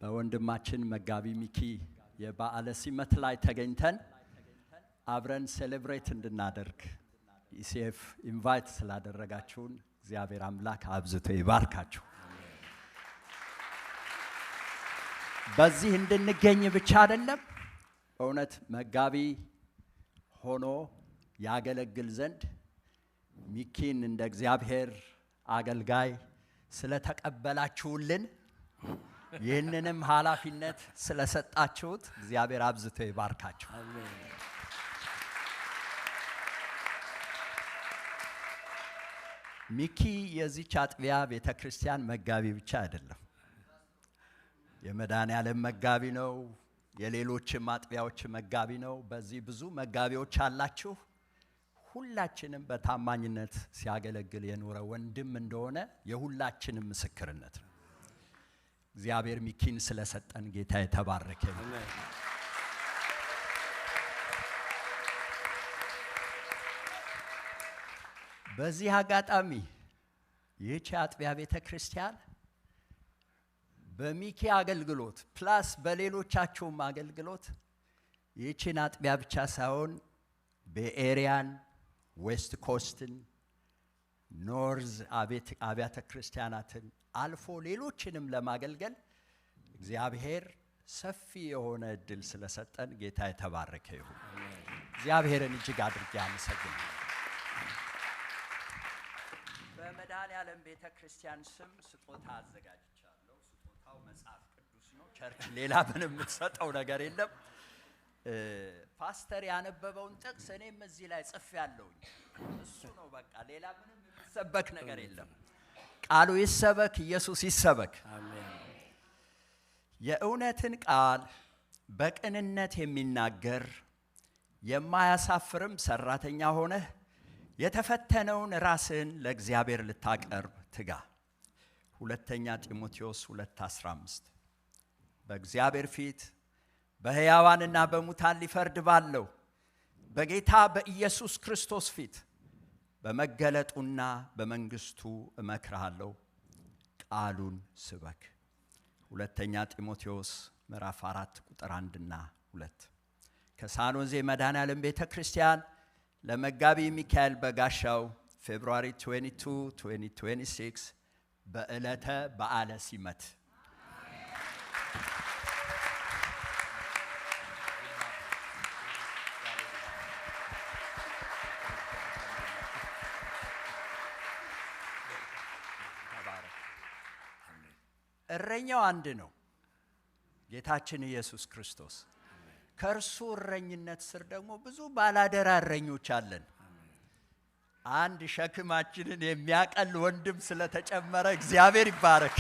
በወንድማችን መጋቢ ሚኪ የበዓለ ሲመት ላይ ተገኝተን አብረን ሴሌብሬት እንድናደርግ ኢሲኤፍ ኢንቫይት ስላደረጋችሁን እግዚአብሔር አምላክ አብዝቶ ይባርካችሁ። በዚህ እንድንገኝ ብቻ አይደለም፣ በእውነት መጋቢ ሆኖ ያገለግል ዘንድ ሚኪን እንደ እግዚአብሔር አገልጋይ ስለተቀበላችሁልን ይህንንም ኃላፊነት ስለሰጣችሁት እግዚአብሔር አብዝቶ ይባርካችሁ። አሜን። ሚኪ የዚች አጥቢያ ቤተ ክርስቲያን መጋቢ ብቻ አይደለም፣ የመድኃኔዓለም መጋቢ ነው። የሌሎችም አጥቢያዎች መጋቢ ነው። በዚህ ብዙ መጋቢዎች አላችሁ። ሁላችንም በታማኝነት ሲያገለግል የኖረ ወንድም እንደሆነ የሁላችንም ምስክርነት ነው። እግዚአብሔር ሚኪን ስለሰጠን ጌታ የተባረከ ይሁን። በዚህ አጋጣሚ ይህች አጥቢያ ቤተ ክርስቲያን በሚኪ አገልግሎት ፕላስ በሌሎቻችሁም አገልግሎት ይህችን አጥቢያ ብቻ ሳይሆን በኤሪያን ዌስት ኮስትን ኖርዝ አብያተ ክርስቲያናትን አልፎ ሌሎችንም ለማገልገል እግዚአብሔር ሰፊ የሆነ እድል ስለሰጠን ጌታ የተባረከ ይሁን። እግዚአብሔርን እጅግ አድርጌ አመሰግናለሁ። በመድኃኔዓለም ቤተ ክርስቲያን ስም ስጦታ አዘጋጅቻለሁ። ስጦታው መጽሐፍ ቅዱስ ነው። ቸርች ሌላ ምንም የምትሰጠው ነገር የለም። ፓስተር ያነበበውን ጥቅስ እኔም እዚህ ላይ ጽፌያለሁኝ። እሱ ነው በቃ፣ ሌላ ምንም የሚሰበክ ነገር የለም። ቃሉ ይሰበክ፣ ኢየሱስ ይሰበክ። አሜን። የእውነትን ቃል በቅንነት የሚናገር የማያሳፍርም ሰራተኛ ሆነህ የተፈተነውን ራስን ለእግዚአብሔር ልታቀርብ ትጋ። ሁለተኛ ጢሞቴዎስ 2:15 በእግዚአብሔር ፊት በሕያዋንና በሙታን ሊፈርድ ባለው በጌታ በኢየሱስ ክርስቶስ ፊት በመገለጡና በመንግስቱ እመክርሃለሁ፣ ቃሉን ስበክ። ሁለተኛ ጢሞቴዎስ ምዕራፍ 4 ቁጥር 1 እና 2 ከሳኖዜ መድኃኔዓለም ቤተ ክርስቲያን ለመጋቢ ሚካኤል በጋሻው ፌብሩዋሪ 22 2026 በዕለተ በዓለ ሲመት እረኛው አንድ ነው፣ ጌታችን ኢየሱስ ክርስቶስ። ከእርሱ እረኝነት ስር ደግሞ ብዙ ባላደራ እረኞች አለን። አንድ ሸክማችንን የሚያቀል ወንድም ስለተጨመረ እግዚአብሔር ይባረክ።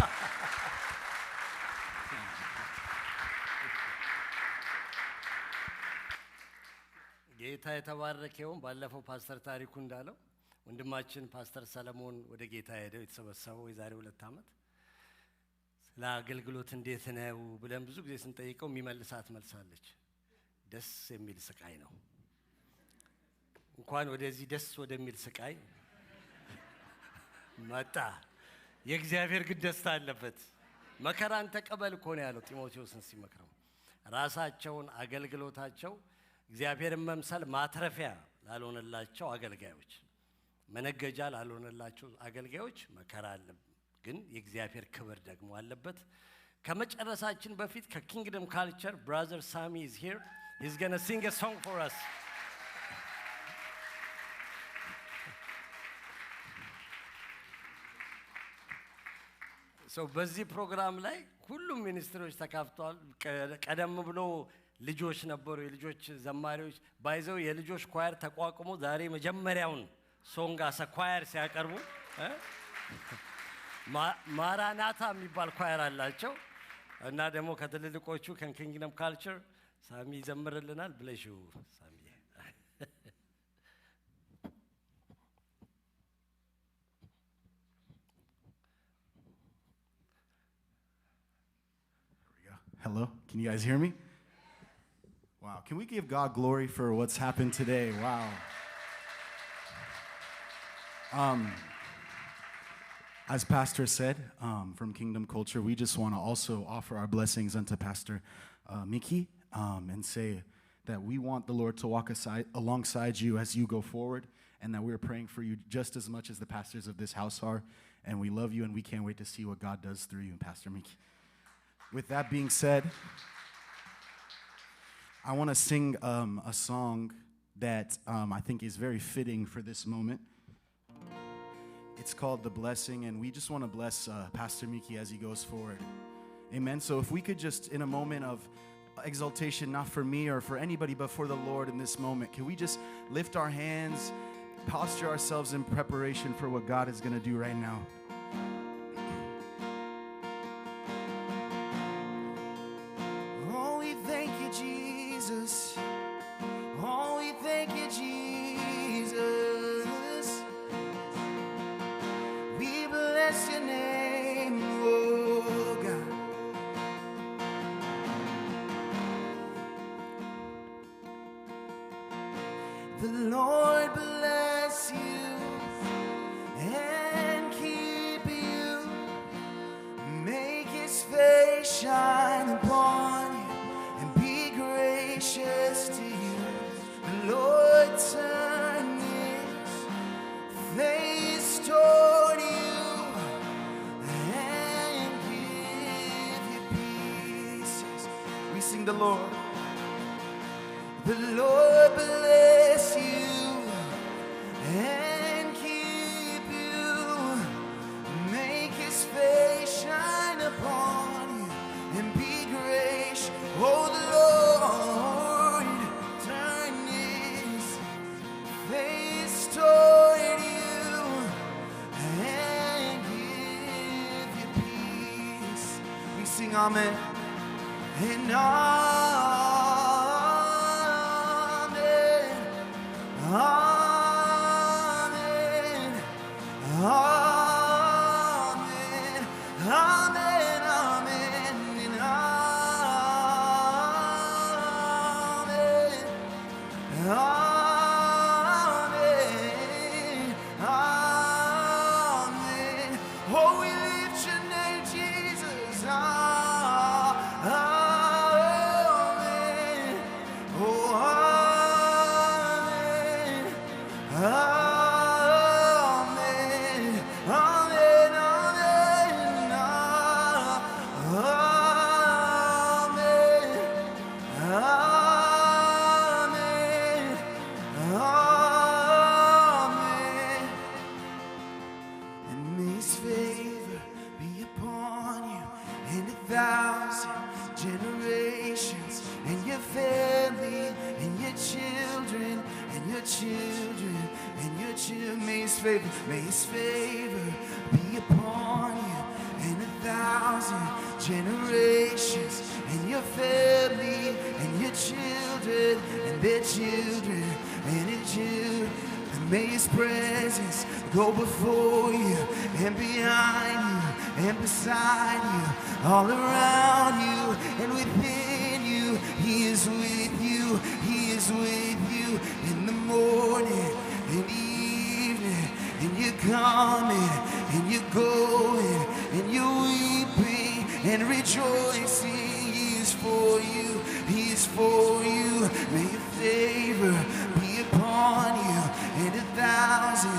ጌታ የተባረከውን ባለፈው ፓስተር ታሪኩ እንዳለው ወንድማችን ፓስተር ሰለሞን ወደ ጌታ ሄደው የተሰበሰበው የዛሬ 2 ዓመት ለአገልግሎት እንዴት ነው ብለን ብዙ ጊዜ ስንጠይቀው የሚመልሳት መልሳለች። ደስ የሚል ስቃይ ነው። እንኳን ወደዚህ ደስ ወደሚል ስቃይ መጣ። የእግዚአብሔር ግን ደስታ አለበት። መከራን ተቀበል እኮ ነው ያለው ጢሞቴዎስን ሲመክረው። ራሳቸውን አገልግሎታቸው እግዚአብሔርን መምሰል ማትረፊያ ላልሆነላቸው አገልጋዮች፣ መነገጃ ላልሆነላቸው አገልጋዮች መከራ አለ፣ ግን የእግዚአብሔር ክብር ደግሞ አለበት። ከመጨረሳችን በፊት ከኪንግደም ካልቸር brother Sami is here. He's going to sing a song for us. So በዚህ ፕሮግራም ላይ ሁሉም ሚኒስትሮች ተካፍተዋል። ቀደም ብሎ ልጆች ነበሩ፣ የልጆች ዘማሪዎች ባይዘው የልጆች ኳየር ተቋቁሞ ዛሬ መጀመሪያውን ሶንግ አሰ ኳየር ሲያቀርቡ ማራናታ የሚባል ኳየር አላቸው እና ደግሞ ከትልልቆቹ ከኪንግደም ካልቸር ሳሚ ይዘምርልናል። ብለሽው ሳሚ Hello, can you guys hear me? Wow, can we give God glory for what's happened today? Wow. As Pastor said, from Kingdom Culture, we just want to also offer our blessings unto Pastor Mickey and say that we want the Lord to walk alongside you as you go forward, and that we're praying for you just as much as the pastors of this house are, and we love you, and we can't wait to see what God does through you, Pastor Mickey. With that being said, I want to sing a song that I think is very fitting for this moment. It's called The Blessing, and we just want to bless Pastor Mickey as he goes forward. Amen. So if we could just, in a moment of exaltation, not for me or for anybody, but for the Lord in this moment, can we just lift our hands, posture ourselves in preparation for what God is going to do right now? The Lord bless you and keep you. Make his face shine upon you and be gracious to you. The Lord turn his face toward you and give you peace. We sing the Lord. The Lord bless you and keep you. Make his face shine upon you and be gracious. Oh, the Lord turn his face toward you and give you peace. We sing amen. And Amen, amen, amen, amen, and amen, amen. Oh, we lift your name, Jesus. Amen. Oh, amen, amen, amen, amen, amen. And may his favor be upon you in 1,000 generations, and your family, and your children, and your children, and your children. May his favor be upon you in 1,000 generations, and your family, and your children, and their children, and their children. And may his presence go before you, and behind you, and beside you, all around you, and within you. He is with you, he is with you in the morning, in the evening, and you're coming, and you're going, and you're weeping and rejoicing. He is for you, he is for you. May your favor be upon you in 1,000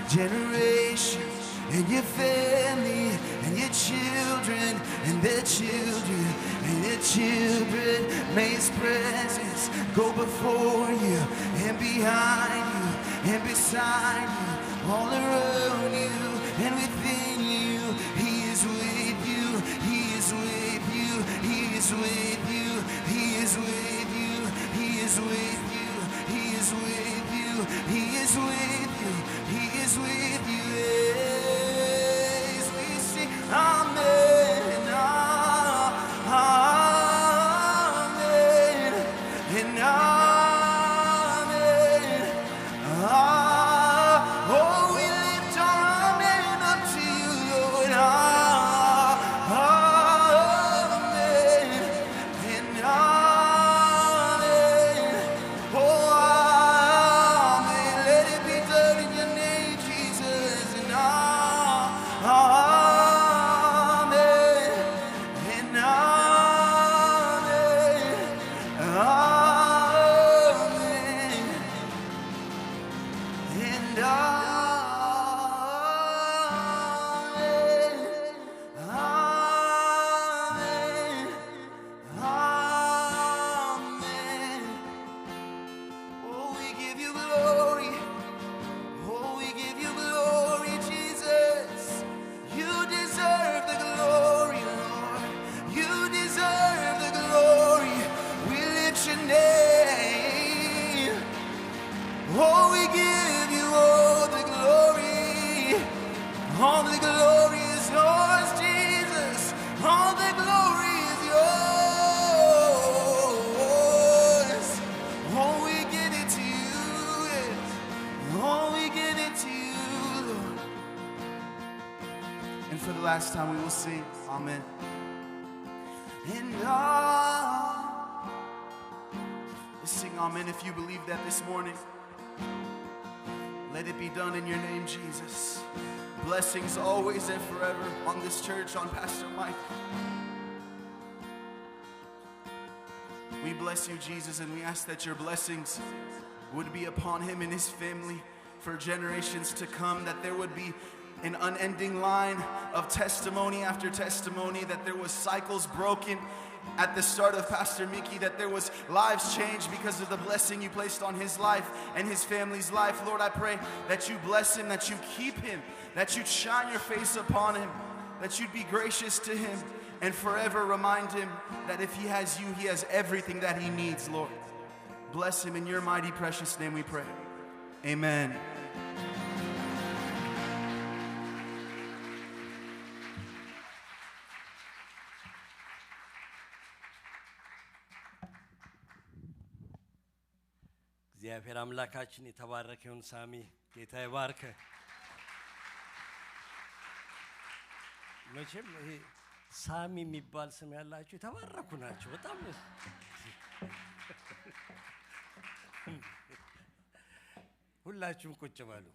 generations, and your family, and your children, and their children and their children. May His presence go before you and behind you and beside you, all around you and within you. He is with you, He is with you, He is with you, He is with you, He is with you, He is with you, He is with you, He is with you. Yes, we sing amen, amen, and amen. Oh, we lift our amen up to you, Lord. Amen and amen. Oh, amen. Let it be done in your name, Jesus. And amen and amen. Amen and amen, amen, amen. Oh, we give you glory. Oh, we give you glory, Jesus. You deserve the glory, Lord. You deserve the glory. We lift your name. Oh, we give you all the glory. All the glory is yours, Jesus. All the glory is yours. Oh, we give it to you. Yes. Oh, we give it to you, Lord. And for the last time, we will sing, amen. And let's sing amen if you believe that this morning. Let it be done in your name, Jesus. Blessings always and forever on this church, on Pastor Mike. We bless you, Jesus, and we ask that your blessings would be upon him and his family for generations to come, that there would be an unending line of testimony after testimony, that there was cycles broken at the start of Pastor Mickey, that there was lives changed because of the blessing you placed on his life and his family's life. Lord, I pray that you bless him, that you keep him, that you'd shine your face upon him, that you'd be gracious to him, and forever remind him that if he has you, he has everything that he needs, Lord. Bless him in your mighty precious name we pray. Amen. እግዚአብሔር አምላካችን የተባረከ ይሁን። ሳሚ ጌታ ይባርክ። መቼም ይሄ ሳሚ የሚባል ስም ያላችሁ የተባረኩ ናቸው። በጣም ሁላችሁም ቁጭ በሉ፣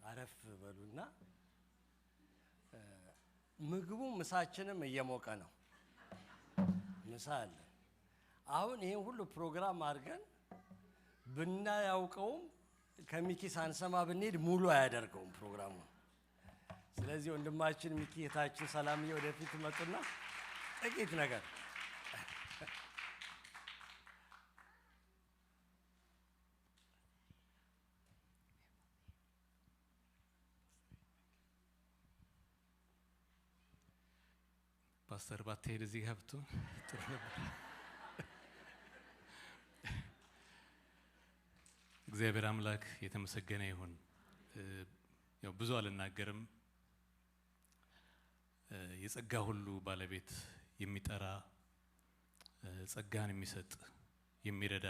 አረፍ በሉና ምግቡ ምሳችንም እየሞቀ ነው። ምሳ አለ። አሁን ይሄን ሁሉ ፕሮግራም አድርገን ብናያውቀውም ከሚኪ ሳንሰማ ብንሄድ ሙሉ አያደርገውም ፕሮግራሙ። ስለዚህ ወንድማችን ሚኪ እህታችን ሰላምዬ ወደፊት መጡና ጥቂት ነገር ፓስተር ባትሄድ እዚህ ገብቶ ጥሩ ነበር። እግዚአብሔር አምላክ የተመሰገነ ይሁን። ያው ብዙ አልናገርም። የጸጋ ሁሉ ባለቤት የሚጠራ ጸጋን የሚሰጥ የሚረዳ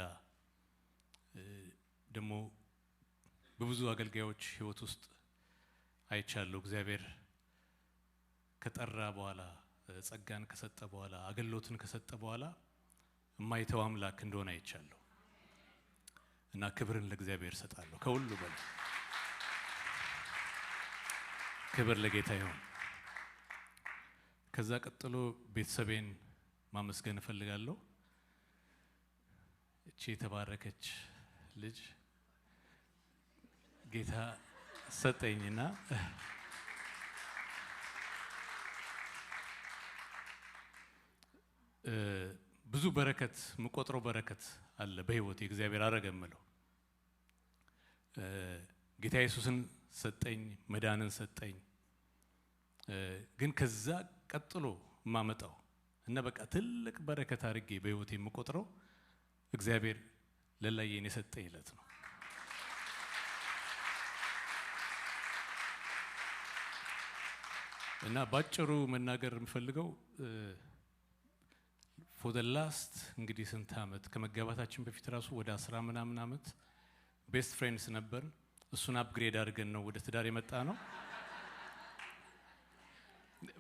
ደግሞ በብዙ አገልጋዮች ህይወት ውስጥ አይቻለሁ። እግዚአብሔር ከጠራ በኋላ ጸጋን ከሰጠ በኋላ አገልግሎትን ከሰጠ በኋላ የማይተው አምላክ እንደሆነ አይቻለሁ እና ክብርን ለእግዚአብሔር ሰጣለሁ። ከሁሉ በላይ ክብር ለጌታ ይሁን። ከዛ ቀጥሎ ቤተሰቤን ማመስገን እፈልጋለሁ። እቺ የተባረከች ልጅ ጌታ ሰጠኝና ብዙ በረከት ምቆጥረው በረከት አለ በህይወቴ እግዚአብሔር አረገ እምለው ጌታ ኢየሱስን ሰጠኝ መዳንን ሰጠኝ ግን ከዛ ቀጥሎ ማመጣው እና በቃ ትልቅ በረከት አድርጌ በህይወቴ ምቆጥረው እግዚአብሔር ለላየን የሰጠኝ ዕለት ነው እና ባጭሩ መናገር የምፈልገው for the last እንግዲህ ስንት አመት ከመጋባታችን በፊት ራሱ ወደ 10 ምናምን አመት ቤስት ፍሬንድስ ነበር እሱን አፕግሬድ አድርገን ነው ወደ ትዳር የመጣ ነው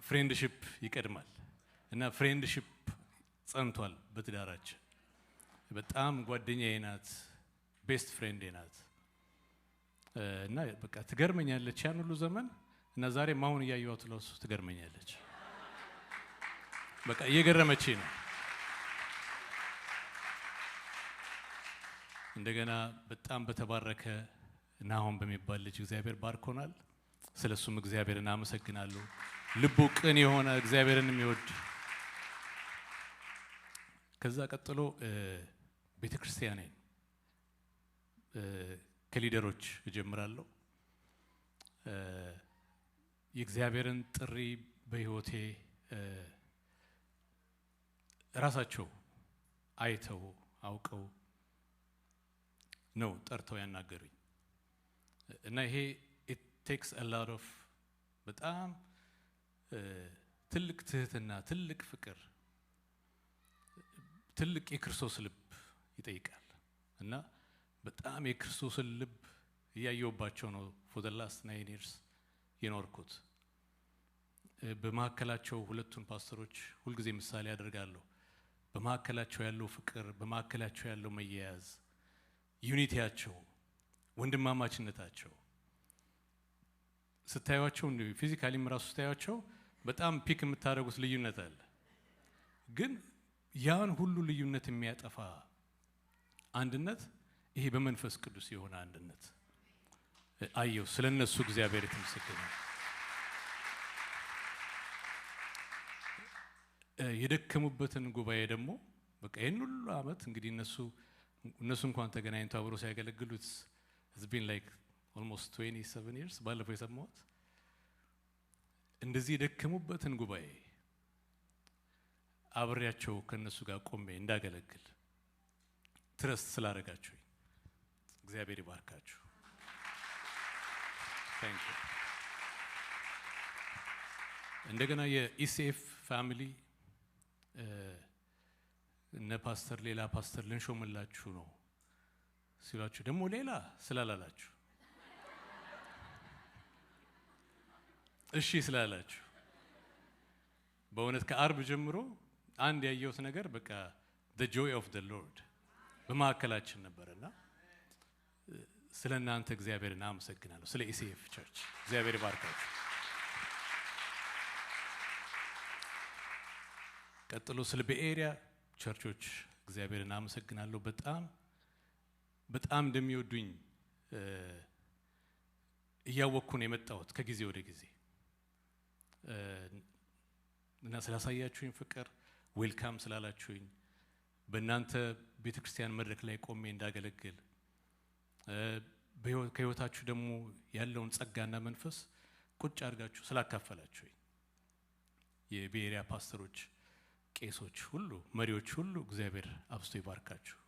ፍሬንድሺፕ ይቀድማል እና ፍሬንድሺፕ ጸንቷል በትዳራችን በጣም ጓደኛዬ ናት ቤስት ፍሬንዴ ናት እና በቃ ትገርመኛለች ያን ሁሉ ዘመን እና ዛሬ ማሁን ያያዩት ለሱ ትገርመኛለች በቃ እየገረመች ነው እንደገና በጣም በተባረከ ናሆም በሚባል ልጅ እግዚአብሔር ባርኮናል ስለሱም እግዚአብሔርን አመሰግናለሁ ልቡ ቅን የሆነ እግዚአብሔርን የሚወድ ከዛ ቀጥሎ ቤተክርስቲያኔን ከሊደሮች እጀምራለሁ የእግዚአብሔርን ጥሪ በህይወቴ ራሳቸው አይተው አውቀው ነው ጠርተው ያናገሩኝ እና ይሄ it takes a lot of በጣም ትልቅ ትህትና ትልቅ ፍቅር ትልቅ የክርስቶስ ልብ ይጠይቃል እና በጣም የክርስቶስ ልብ ያየውባቸው ነው for the last 9 years የኖርኩት በማከላቸው ሁለቱን ፓስተሮች ሁሉ ጊዜ ምሳሌ ያደርጋለሁ በማከላቸው ያለው ፍቅር በማከላቸው ያለው መያያዝ ዩኒቲያቸው ወንድማማችነታቸው ስታዩቸው እንዴ ፊዚካሊ ምራሱ ስታዩቸው በጣም ፒክ የምታደርጉት ልዩነት አለ ግን ያን ሁሉ ልዩነት የሚያጠፋ አንድነት ይሄ በመንፈስ ቅዱስ የሆነ አንድነት አየው ስለነሱ እግዚአብሔር የተመሰገነ የደከሙበትን ጉባኤ ደግሞ በቃ ይሄን ሁሉ አመት እንግዲህ እነሱ እንኳን ተገናኝተው አብረው ሲያገለግሉት it's been like almost 27 years ባለፈው የሰማሁት እንደዚህ የደከሙበትን ጉባኤ አብሬያቸው ከነሱ ጋር ቆሜ እንዳገለግል ትረስት ስላደረጋችሁ እግዚአብሔር ይባርካችሁ thank you እንደገና የኢሲኤፍ ፋሚሊ እነ ፓስተር ሌላ ፓስተር ልንሾምላችሁ ነው ሲላችሁ ደግሞ ሌላ ስላላላችሁ እሺ ስላላችሁ በእውነት ከአርብ ጀምሮ አንድ ያየሁት ነገር በቃ the joy of the Lord በማከላችን ነበርና ስለናንተ እግዚአብሔርን አመሰግናለሁ ስለ ኢሲኤፍ ቸርች እግዚአብሔር ይባርካችሁ ቀጥሎ ስለ በኤሪያ ቸርቾች እግዚአብሔርን አመሰግናለሁ በጣም እንደሚወዱኝ እያወቅኩ ነው የመጣሁት ከጊዜ ወደ ጊዜ እና ስላሳያችሁኝ ፍቅር ዌልካም ስላላችሁኝ በእናንተ ቤተክርስቲያን መድረክ ላይ ቆሜ እንዳገለግል ከህይወታችሁ ደግሞ ያለውን ጸጋና መንፈስ ቁጭ አድርጋችሁ ስላካፈላችሁኝ የቤሪያ ፓስተሮች ቄሶች ሁሉ መሪዎች ሁሉ እግዚአብሔር አብስቶ ይባርካችሁ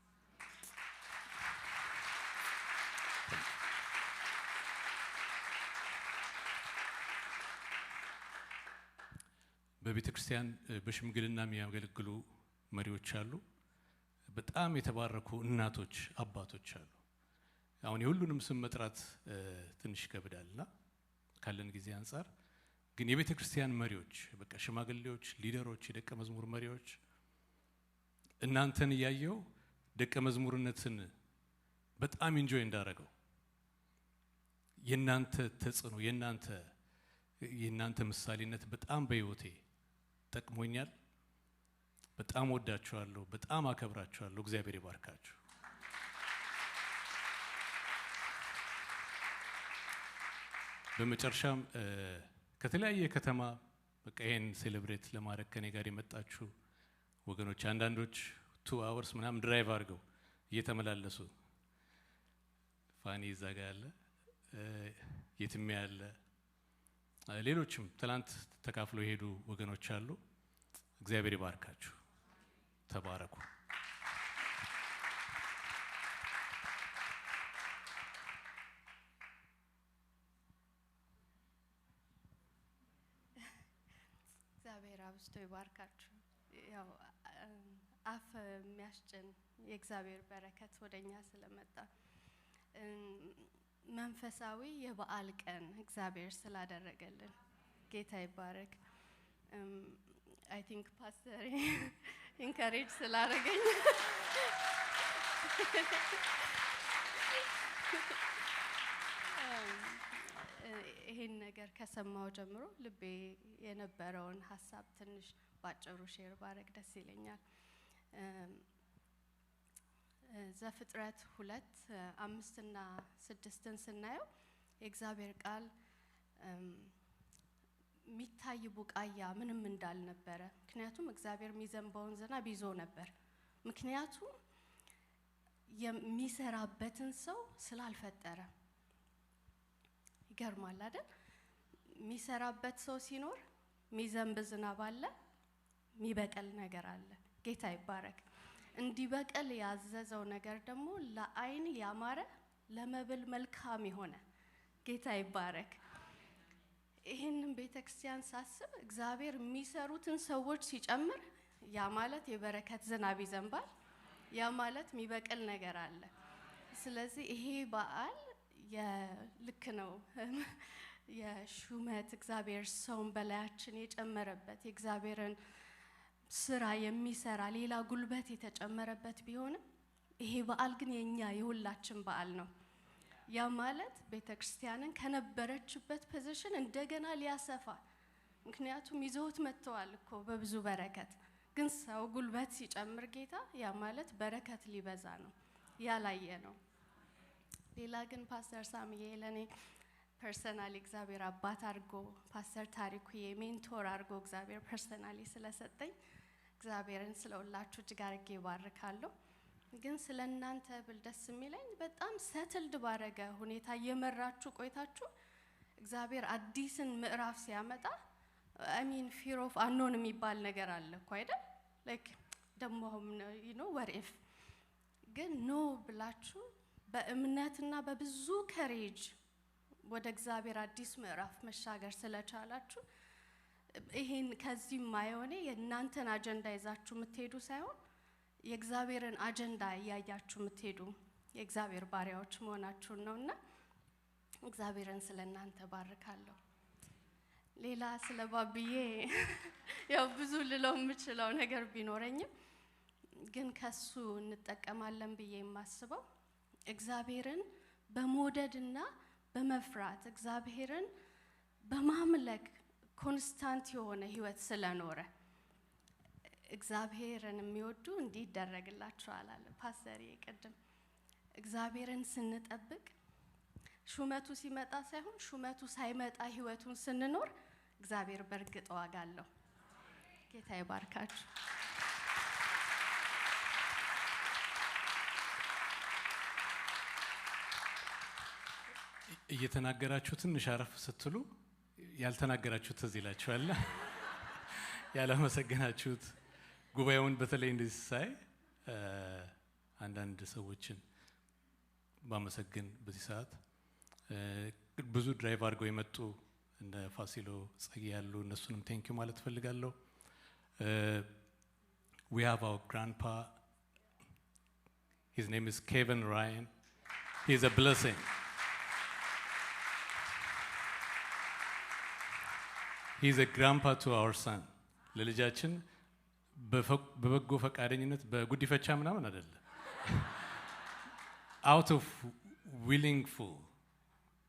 በቤተክርስቲያን በሽምግልና የሚያገለግሉ መሪዎች አሉ በጣም የተባረኩ እናቶች አባቶች አሉ አሁን የሁሉንም ስም መጥራት ትንሽ ከብዳልና ካለን ጊዜ አንፃር ግን የቤተክርስቲያን መሪዎች በቃ ሽማግሌዎች ሊደሮች የደቀ መዝሙር መሪዎች እናንተን ያየው ደቀ መዝሙርነትን በጣም ኢንጆይ እንዳረገው የናንተ ተጽኖ የናንተ ምሳሌነት በጣም በህይወቴ ጠቅሞኛል በጣም ወዳችኋለሁ በጣም አከብራችኋለሁ እግዚአብሔር ይባርካችሁ በመጨረሻም ከተለያየ ከተማ በቃ ይሄን ሴሌብሬት ለማድረግ ከኔ ጋር የመጣችሁ ወገኖች አንዳንዶች 2 hours ምናምን ድራይቭ አድርገው እየተመላለሱ ፋኒ እዛ ጋ ያለ የትም ያለ ሌሎችም ትላንት ተካፍለው የሄዱ ወገኖች አሉ። እግዚአብሔር ይባርካችሁ። ተባረኩ። እግዚአብሔር አብዝቶ ይባርካችሁ። ያው አፍ የሚያስጭን የእግዚአብሔር በረከት ወደኛ ስለመጣ መንፈሳዊ የበዓል ቀን እግዚአብሔር ስላደረገልን ጌታ ይባረክ። አይ ቲንክ ፓስተር ኢንካሬጅ ስላደረገኝ ይሄን ነገር ከሰማው ጀምሮ ልቤ የነበረውን ሀሳብ ትንሽ ባጭሩ ሼር ባረግ ደስ ይለኛል። ዘፍጥረት 2:5 እና 6 ስናየው የእግዚአብሔር ቃል ሚታይ ቡቃያ ምንም እንዳልነበረ፣ ምክንያቱም እግዚአብሔር የሚዘንበውን ዝናብ ይዞ ነበር። ምክንያቱም የሚሰራበትን ሰው ስላልፈጠረ። ይገርማል አይደል? የሚሰራበት ሰው ሲኖር ሚዘንብ ዝናብ አለ፣ ሚበቀል ነገር አለ። ጌታ ይባረክ። እንዲበቀል ያዘዘው ነገር ደግሞ ለአይን ያማረ ለመብል መልካም የሆነ ጌታ ይባረክ። ይሄንን ቤተክርስቲያን ሳስብ እግዚአብሔር የሚሰሩትን ሰዎች ሲጨምር ያ ማለት የበረከት ዝናብ ይዘንባል፣ ያ ማለት የሚበቀል ነገር አለ። ስለዚህ ይሄ በዓል ልክ ነው የሹመት እግዚአብሔር ሰውን በላያችን የጨመረበት የእግዚአብሔርን ስራ የሚሰራ ሌላ ጉልበት የተጨመረበት ቢሆንም ይሄ በዓል ግን የኛ የሁላችን በዓል ነው። ያ ማለት ቤተክርስቲያንን ከነበረችበት ፖዚሽን እንደገና ሊያሰፋ፣ ምክንያቱም ይዘውት መጥተዋል እኮ በብዙ በረከት፣ ግን ሰው ጉልበት ሲጨምር ጌታ ያ ማለት በረከት ሊበዛ ነው ያላየ ነው። ሌላ ግን ፓስተር ሳምዬ ለኔ ፐርሰናሊ እግዚአብሔር አባት አድርጎ ፓስተር ታሪኩዬ ሜንቶር አድርጎ እግዚአብሔር ፐርሰናሊ ስለሰጠኝ እግዚአብሔርን ስለሁላችሁ እጅግ አድርጌ ባርካለሁ። ግን ስለናንተ ብል ደስ የሚለኝ በጣም ሰትልድ ባረገ ሁኔታ እየመራችሁ ቆይታችሁ እግዚአብሔር አዲስን ምዕራፍ ሲያመጣ አሚን ፊር ኦፍ አንኖን የሚባል ነገር አለ እኮ አይደል? ላይክ ደሞም what if ግን ኖ ብላችሁ በእምነትና በብዙ ከሬጅ ወደ እግዚአብሔር አዲስ ምዕራፍ መሻገር ስለቻላችሁ ይሄን ከዚህ ማይሆነ የእናንተን አጀንዳ ይዛችሁ የምትሄዱ ሳይሆን የእግዚአብሔርን አጀንዳ ያያችሁ የምትሄዱ የእግዚአብሔር ባሪያዎች መሆናችሁን ነውና እግዚአብሔርን ስለናንተ ባርካለሁ። ሌላ ስለ ባብዬ ያው ብዙ ልለው የምችለው ነገር ቢኖረኝም ግን ከሱ እንጠቀማለን ብዬ የማስበው እግዚአብሔርን በመውደድና በመፍራት እግዚአብሔርን በማምለክ ኮንስታንት የሆነ ህይወት ስለኖረ እግዚአብሔርን የሚወዱ እንዲህ ይደረግላቸዋል አለ ፓስተር ይቀድም። እግዚአብሔርን ስንጠብቅ ሹመቱ ሲመጣ ሳይሆን ሹመቱ ሳይመጣ ህይወቱን ስንኖር እግዚአብሔር በርግጥ ዋጋ አለው። ጌታ ይባርካችሁ። እየተናገራችሁ ትንሽ አረፍ ስትሉ ያልተናገራችሁት እዚህ ይላችኋል። ያላመሰገናችሁት ጉባኤውን በተለይ እንደዚህ ሳይ አንዳንድ ሰዎችን ባመሰግን በዚህ ሰዓት ብዙ ድራይቭ አድርገው የመጡ እንደ ፋሲሎ ጸጊ ያሉ እነሱንም ቴንክ ዩ ማለት ፈልጋለሁ። we have our grandpa, his name is Kevin Ryan. He is a blessing. He is a grandpa to our son. ለልጃችን በበጎ ፈቃደኝነት በጉዲፈቻ ምናምን አይደለ out of willingful,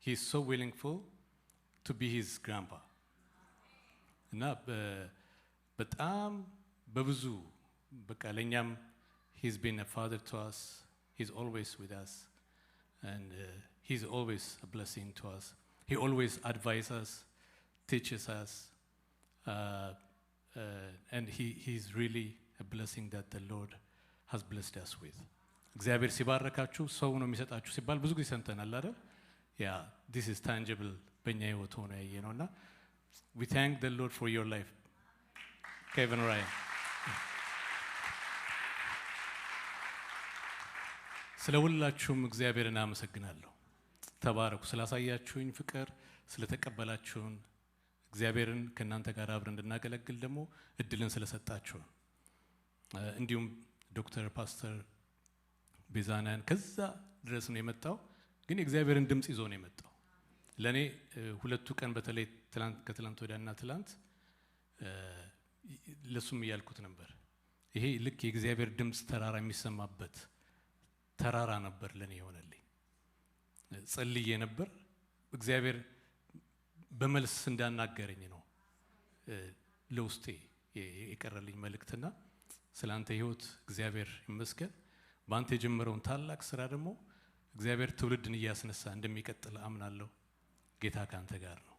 he is so willingful to be his grandpa. እና በጣም በብዙ በቃ ለኛም he's been a father to us. He's always with us and he's always a blessing to us. He always advises us, teaches us, and he's really a blessing that the Lord has blessed us with. እግዚአብሔር ሲባረካችሁ ሰው ነው የሚሰጣችሁ ሲባል ብዙ ጊዜ ሰምተናል አይደል? Yeah, this is tangible በእኛ ህይወት ሆነ ያየነውና we thank the Lord for your life. Kevin Ryan. ስለሁላችሁም እግዚአብሔርን አመሰግናለሁ። ተባረኩ። ስላሳያችሁኝ ፍቅር፣ ስለተቀበላችሁን እግዚአብሔርን ከእናንተ ጋር አብረን እንድናገለግል ደግሞ እድልን ስለሰጣችሁን እንዲሁም ዶክተር ፓስተር ቤዛናን ከዛ ድረስ ነው የመጣው፣ ግን የእግዚአብሔርን ድምጽ ይዞ ነው የመጣው። ለኔ ሁለቱ ቀን በተለይ ከትላንት ወዲያና ትላንት ለሱም ያልኩት ነበር። ይሄ ልክ የእግዚአብሔር ድምጽ ተራራ የሚሰማበት ተራራ ነበር ለኔ የሆነልኝ። ጸልዬ ነበር እግዚአብሔር በመልስ እንዳናገረኝ ነው ለውስጤ የቀረልኝ መልእክትና ስላንተ ህይወት እግዚአብሔር ይመስገን። ባንተ የጀመረውን ታላቅ ስራ ደግሞ እግዚአብሔር ትውልድን እያስነሳ እንደሚቀጥል አምናለሁ። ጌታ ካንተ ጋር ነው።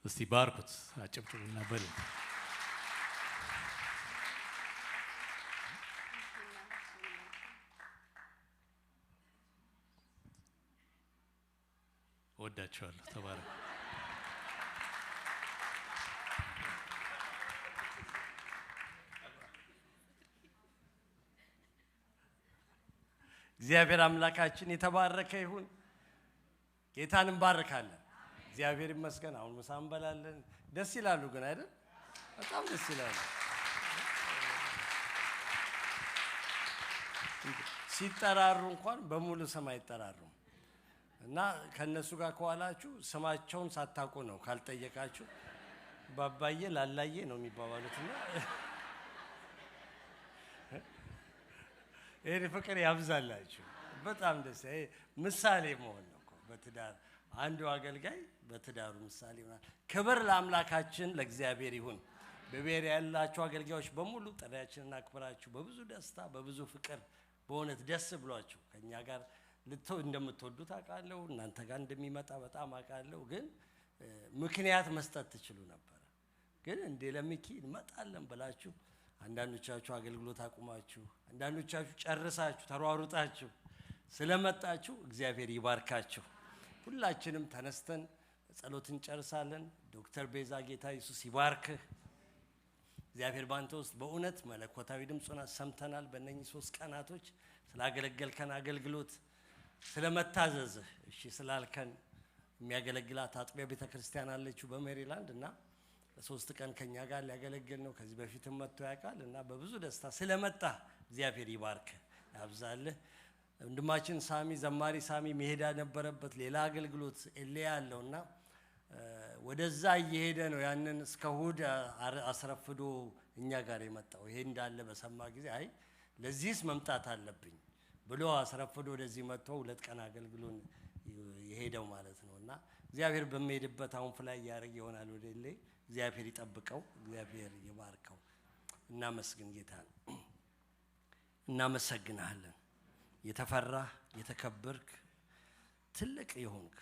እስቲ ባርኩት፣ አጨብጭቡና በሉ። ወዳችኋለሁ። ተባረኩ። እግዚአብሔር አምላካችን የተባረከ ይሁን። ጌታን እንባርካለን። እግዚአብሔር ይመስገን። አሁን ምሳ እንበላለን። ደስ ይላሉ ግን አይደል? በጣም ደስ ይላሉ። ሲጠራሩ እንኳን በሙሉ ስም አይጠራሩም እና ከነሱ ጋር ከዋላችሁ ስማቸውን ሳታውቁ ነው ካልጠየቃችሁ ባባዬ ላላዬ ነው የሚባባሉትና ይሄ ፍቅር ያብዛላችሁ። በጣም ደስ ምሳሌ መሆን ነው እኮ በትዳር አንዱ አገልጋይ በትዳሩ ምሳሌ ይሆናል። ክብር ለአምላካችን ለእግዚአብሔር ይሁን። በቤር ያላችሁ አገልጋዮች በሙሉ ጥሪያችንን አክብራችሁ በብዙ ደስታ በብዙ ፍቅር በእውነት ደስ ብሏችሁ ከኛ ጋር እንደምትወዱት አውቃለሁ። እናንተ ጋር እንደሚመጣ በጣም አውቃለሁ። ግን ምክንያት መስጠት ትችሉ ነበር። ግን እንደ ለሚኪ እንመጣለን ብላችሁ አንዳንዶቻችሁ አገልግሎት አቁማችሁ አንዳንዶቻችሁ ጨርሳችሁ ተሯሩጣችሁ ስለመጣችሁ እግዚአብሔር ይባርካችሁ። ሁላችንም ተነስተን ጸሎት እንጨርሳለን። ዶክተር ቤዛ ጌታ ኢየሱስ ይባርክህ። እግዚአብሔር ባንተ ውስጥ በእውነት መለኮታዊ ድምጹን ሰምተናል። በእነኚህ 3 ቀናቶች ስላገለገልከን አገልግሎት ስለመታዘዝህ እሺ ስላልከን የሚያገለግላት አጥቢያ ቤተክርስቲያን አለችው በሜሪላንድ እና ለ3 ቀን ከኛ ጋር ሊያገለግል ነው። ከዚህ በፊትም መጥቶ ያውቃል እና በብዙ ደስታ ስለመጣ እግዚአብሔር ይባርክ ያብዛልህ። ወንድማችን ሳሚ ዘማሪ ሳሚ መሄድ ነበረበት ሌላ አገልግሎት ኤሊያ ያለውና ወደዛ እየሄደ ነው። ያንን እስከ እሑድ አስረፍዶ እኛ ጋር የመጣው ይሄ እንዳለ በሰማ ጊዜ አይ ለዚህስ መምጣት አለብኝ ብሎ አስረፍዶ ወደዚህ መጥቶ 2 ቀን አገልግሎን የሄደው ማለት ነውና እግዚአብሔር በመሄድበት አሁን ፍላይ ያረግ ይሆናል ወደሌ እግዚአብሔር ይጠብቀው። እግዚአብሔር ይባርከው። እናመስግን ጌታን እናመሰግናለን። የተፈራ የተከበርክ ትልቅ ይሆንክ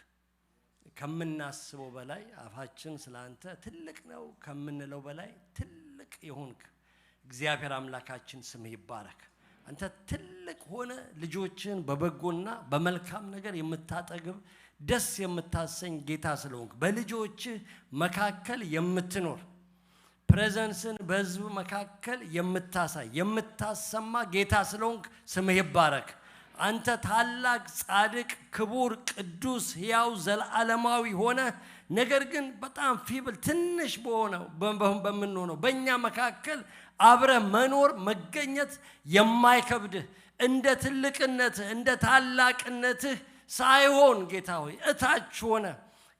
ከምናስበው በላይ አፋችን ስላንተ ትልቅ ነው ከምንለው በላይ ትልቅ ይሆንክ እግዚአብሔር አምላካችን ስምህ ይባረክ። አንተ ትልቅ ሆነ ልጆችን በበጎና በመልካም ነገር የምታጠግብ ደስ የምታሰኝ ጌታ ስለሆንክ በልጆች መካከል የምትኖር ፕሬዘንስን በሕዝብ መካከል የምታሳይ የምታሰማ ጌታ ስለሆንክ ስምህ ይባረክ። አንተ ታላቅ ጻድቅ ክቡር ቅዱስ ሕያው ዘላለማዊ ሆነ ነገር ግን በጣም ፊብል ትንሽ በምንሆነው በእኛ መካከል አብረ መኖር መገኘት የማይከብድህ እንደ ትልቅነትህ እንደ ታላቅነትህ ሳይሆን ጌታ ሆይ እታች ሆነ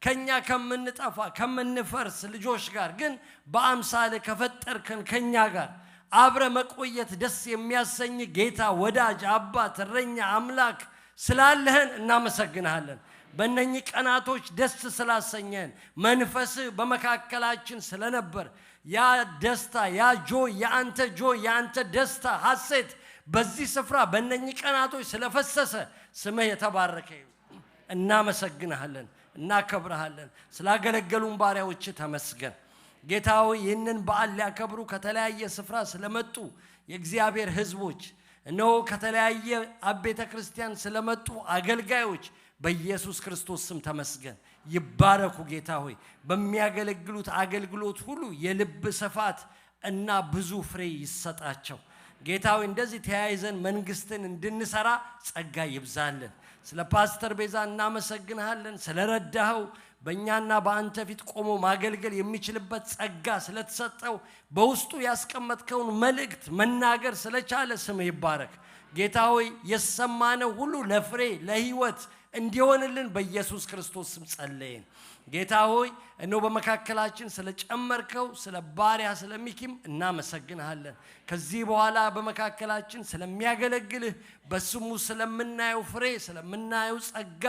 ከኛ ከምንጠፋ ከምንፈርስ ልጆች ጋር ግን በአምሳለ ከፈጠርከን ከኛ ጋር አብረ መቆየት ደስ የሚያሰኝ ጌታ ወዳጅ አባት እረኛ አምላክ ስላለህን እናመሰግናለን። በእነኚህ ቀናቶች ደስ ስላሰኘን መንፈስ በመካከላችን ስለነበር ያ ደስታ ያ ያንተ ደስታ ሐሴት በዚህ ስፍራ በእነኚህ ቀናቶች ስለፈሰሰ ስምህ የተባረከ ይሁን። እናመሰግናለን እናከብረሃለን። ስላገለገሉን ባሪያዎች ተመስገን። ጌታው ይህንን በዓል ሊያከብሩ ከተለያየ ስፍራ ስለመጡ የእግዚአብሔር ሕዝቦች እነሆ ከተለያየ አቤተ ክርስቲያን ስለመጡ አገልጋዮች በኢየሱስ ክርስቶስ ስም ተመስገን ይባረኩ። ጌታ ሆይ በሚያገለግሉት አገልግሎት ሁሉ የልብ ስፋት እና ብዙ ፍሬ ይሰጣቸው። ጌታ ሆይ እንደዚህ ተያይዘን መንግስትን እንድንሰራ ጸጋ ይብዛልን። ስለ ፓስተር ቤዛ እናመሰግንሃለን። ስለረዳኸው በእኛና በአንተ ፊት ቆሞ ማገልገል የሚችልበት ጸጋ ስለተሰጠው በውስጡ ያስቀመጥከውን መልእክት መናገር ስለቻለ ስምህ ይባረክ። ጌታ ሆይ የሰማነው ሁሉ ለፍሬ ለሕይወት እንዲሆንልን በኢየሱስ ክርስቶስ ስም ጸለይን። ጌታ ሆይ እነሆ በመካከላችን ስለጨመርከው ስለ ባሪያ ስለሚኪም እናመሰግንሃለን። ከዚህ በኋላ በመካከላችን ስለሚያገለግልህ በስሙ ስለምናየው ፍሬ ስለምናየው ጸጋ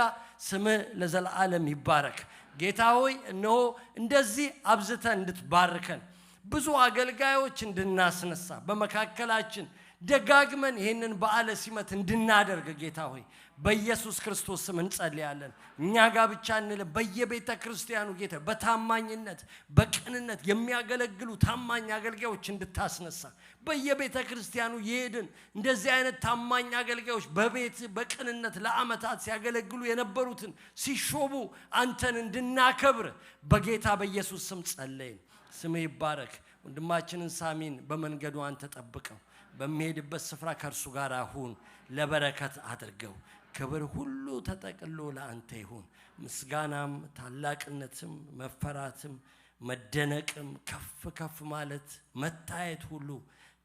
ስምህ ለዘላለም ይባረክ። ጌታ ሆይ እነሆ እንደዚህ አብዝተን እንድትባርከን ብዙ አገልጋዮች እንድናስነሳ በመካከላችን ደጋግመን ይህንን በዓለ ሲመት እንድናደርግ ጌታ ሆይ በኢየሱስ ክርስቶስ ስም እንጸልያለን። እኛ ጋር ብቻ እንለ በየቤተ ክርስቲያኑ ጌታ በታማኝነት በቅንነት የሚያገለግሉ ታማኝ አገልጋዮች እንድታስነሳ በየቤተ ክርስቲያኑ ይሄድን እንደዚህ አይነት ታማኝ አገልጋዮች በቤት በቅንነት ለዓመታት ሲያገለግሉ የነበሩትን ሲሾሙ አንተን እንድናከብር በጌታ በኢየሱስ ስም ጸለይን። ስምህ ይባረክ። ወንድማችንን ሳሚን በመንገዱ አንተ ጠብቀው፣ በሚሄድበት ስፍራ ከእርሱ ጋር አሁን ለበረከት አድርገው። ክብር ሁሉ ተጠቅሎ ለአንተ ይሁን። ምስጋናም ታላቅነትም መፈራትም መደነቅም ከፍ ከፍ ማለት መታየት ሁሉ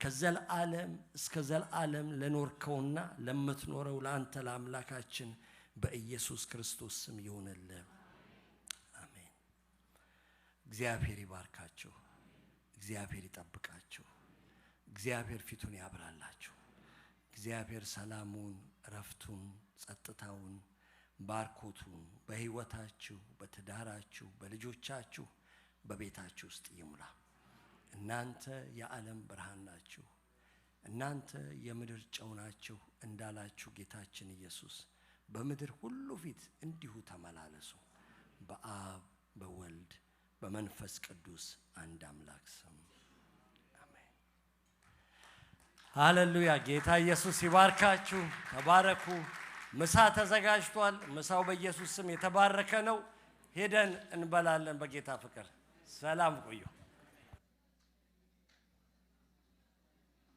ከዘላለም እስከ ዘላለም ለኖርከውና ለምትኖረው ለአንተ ለአምላካችን በኢየሱስ ክርስቶስ ስም ይሁንልህ። አሜን። እግዚአብሔር ይባርካችሁ። እግዚአብሔር ይጠብቃችሁ። እግዚአብሔር ፊቱን ያብራላችሁ። እግዚአብሔር ሰላሙን፣ ረፍቱን፣ ጸጥታውን፣ ባርኮቱን በሕይወታችሁ፣ በትዳራችሁ፣ በልጆቻችሁ፣ በቤታችሁ ውስጥ ይሙላ። እናንተ የዓለም ብርሃን ናችሁ፣ እናንተ የምድር ጨው ናችሁ እንዳላችሁ ጌታችን ኢየሱስ በምድር ሁሉ ፊት እንዲሁ ተመላለሱ። በአብ በወልድ በመንፈስ ቅዱስ አንድ አምላክ ስም አሜን። ሃሌሉያ። ጌታ ኢየሱስ ይባርካችሁ። ተባረኩ። ምሳ ተዘጋጅቷል። ምሳው በኢየሱስ ስም የተባረከ ነው። ሄደን እንበላለን። በጌታ ፍቅር ሰላም ቆዩ።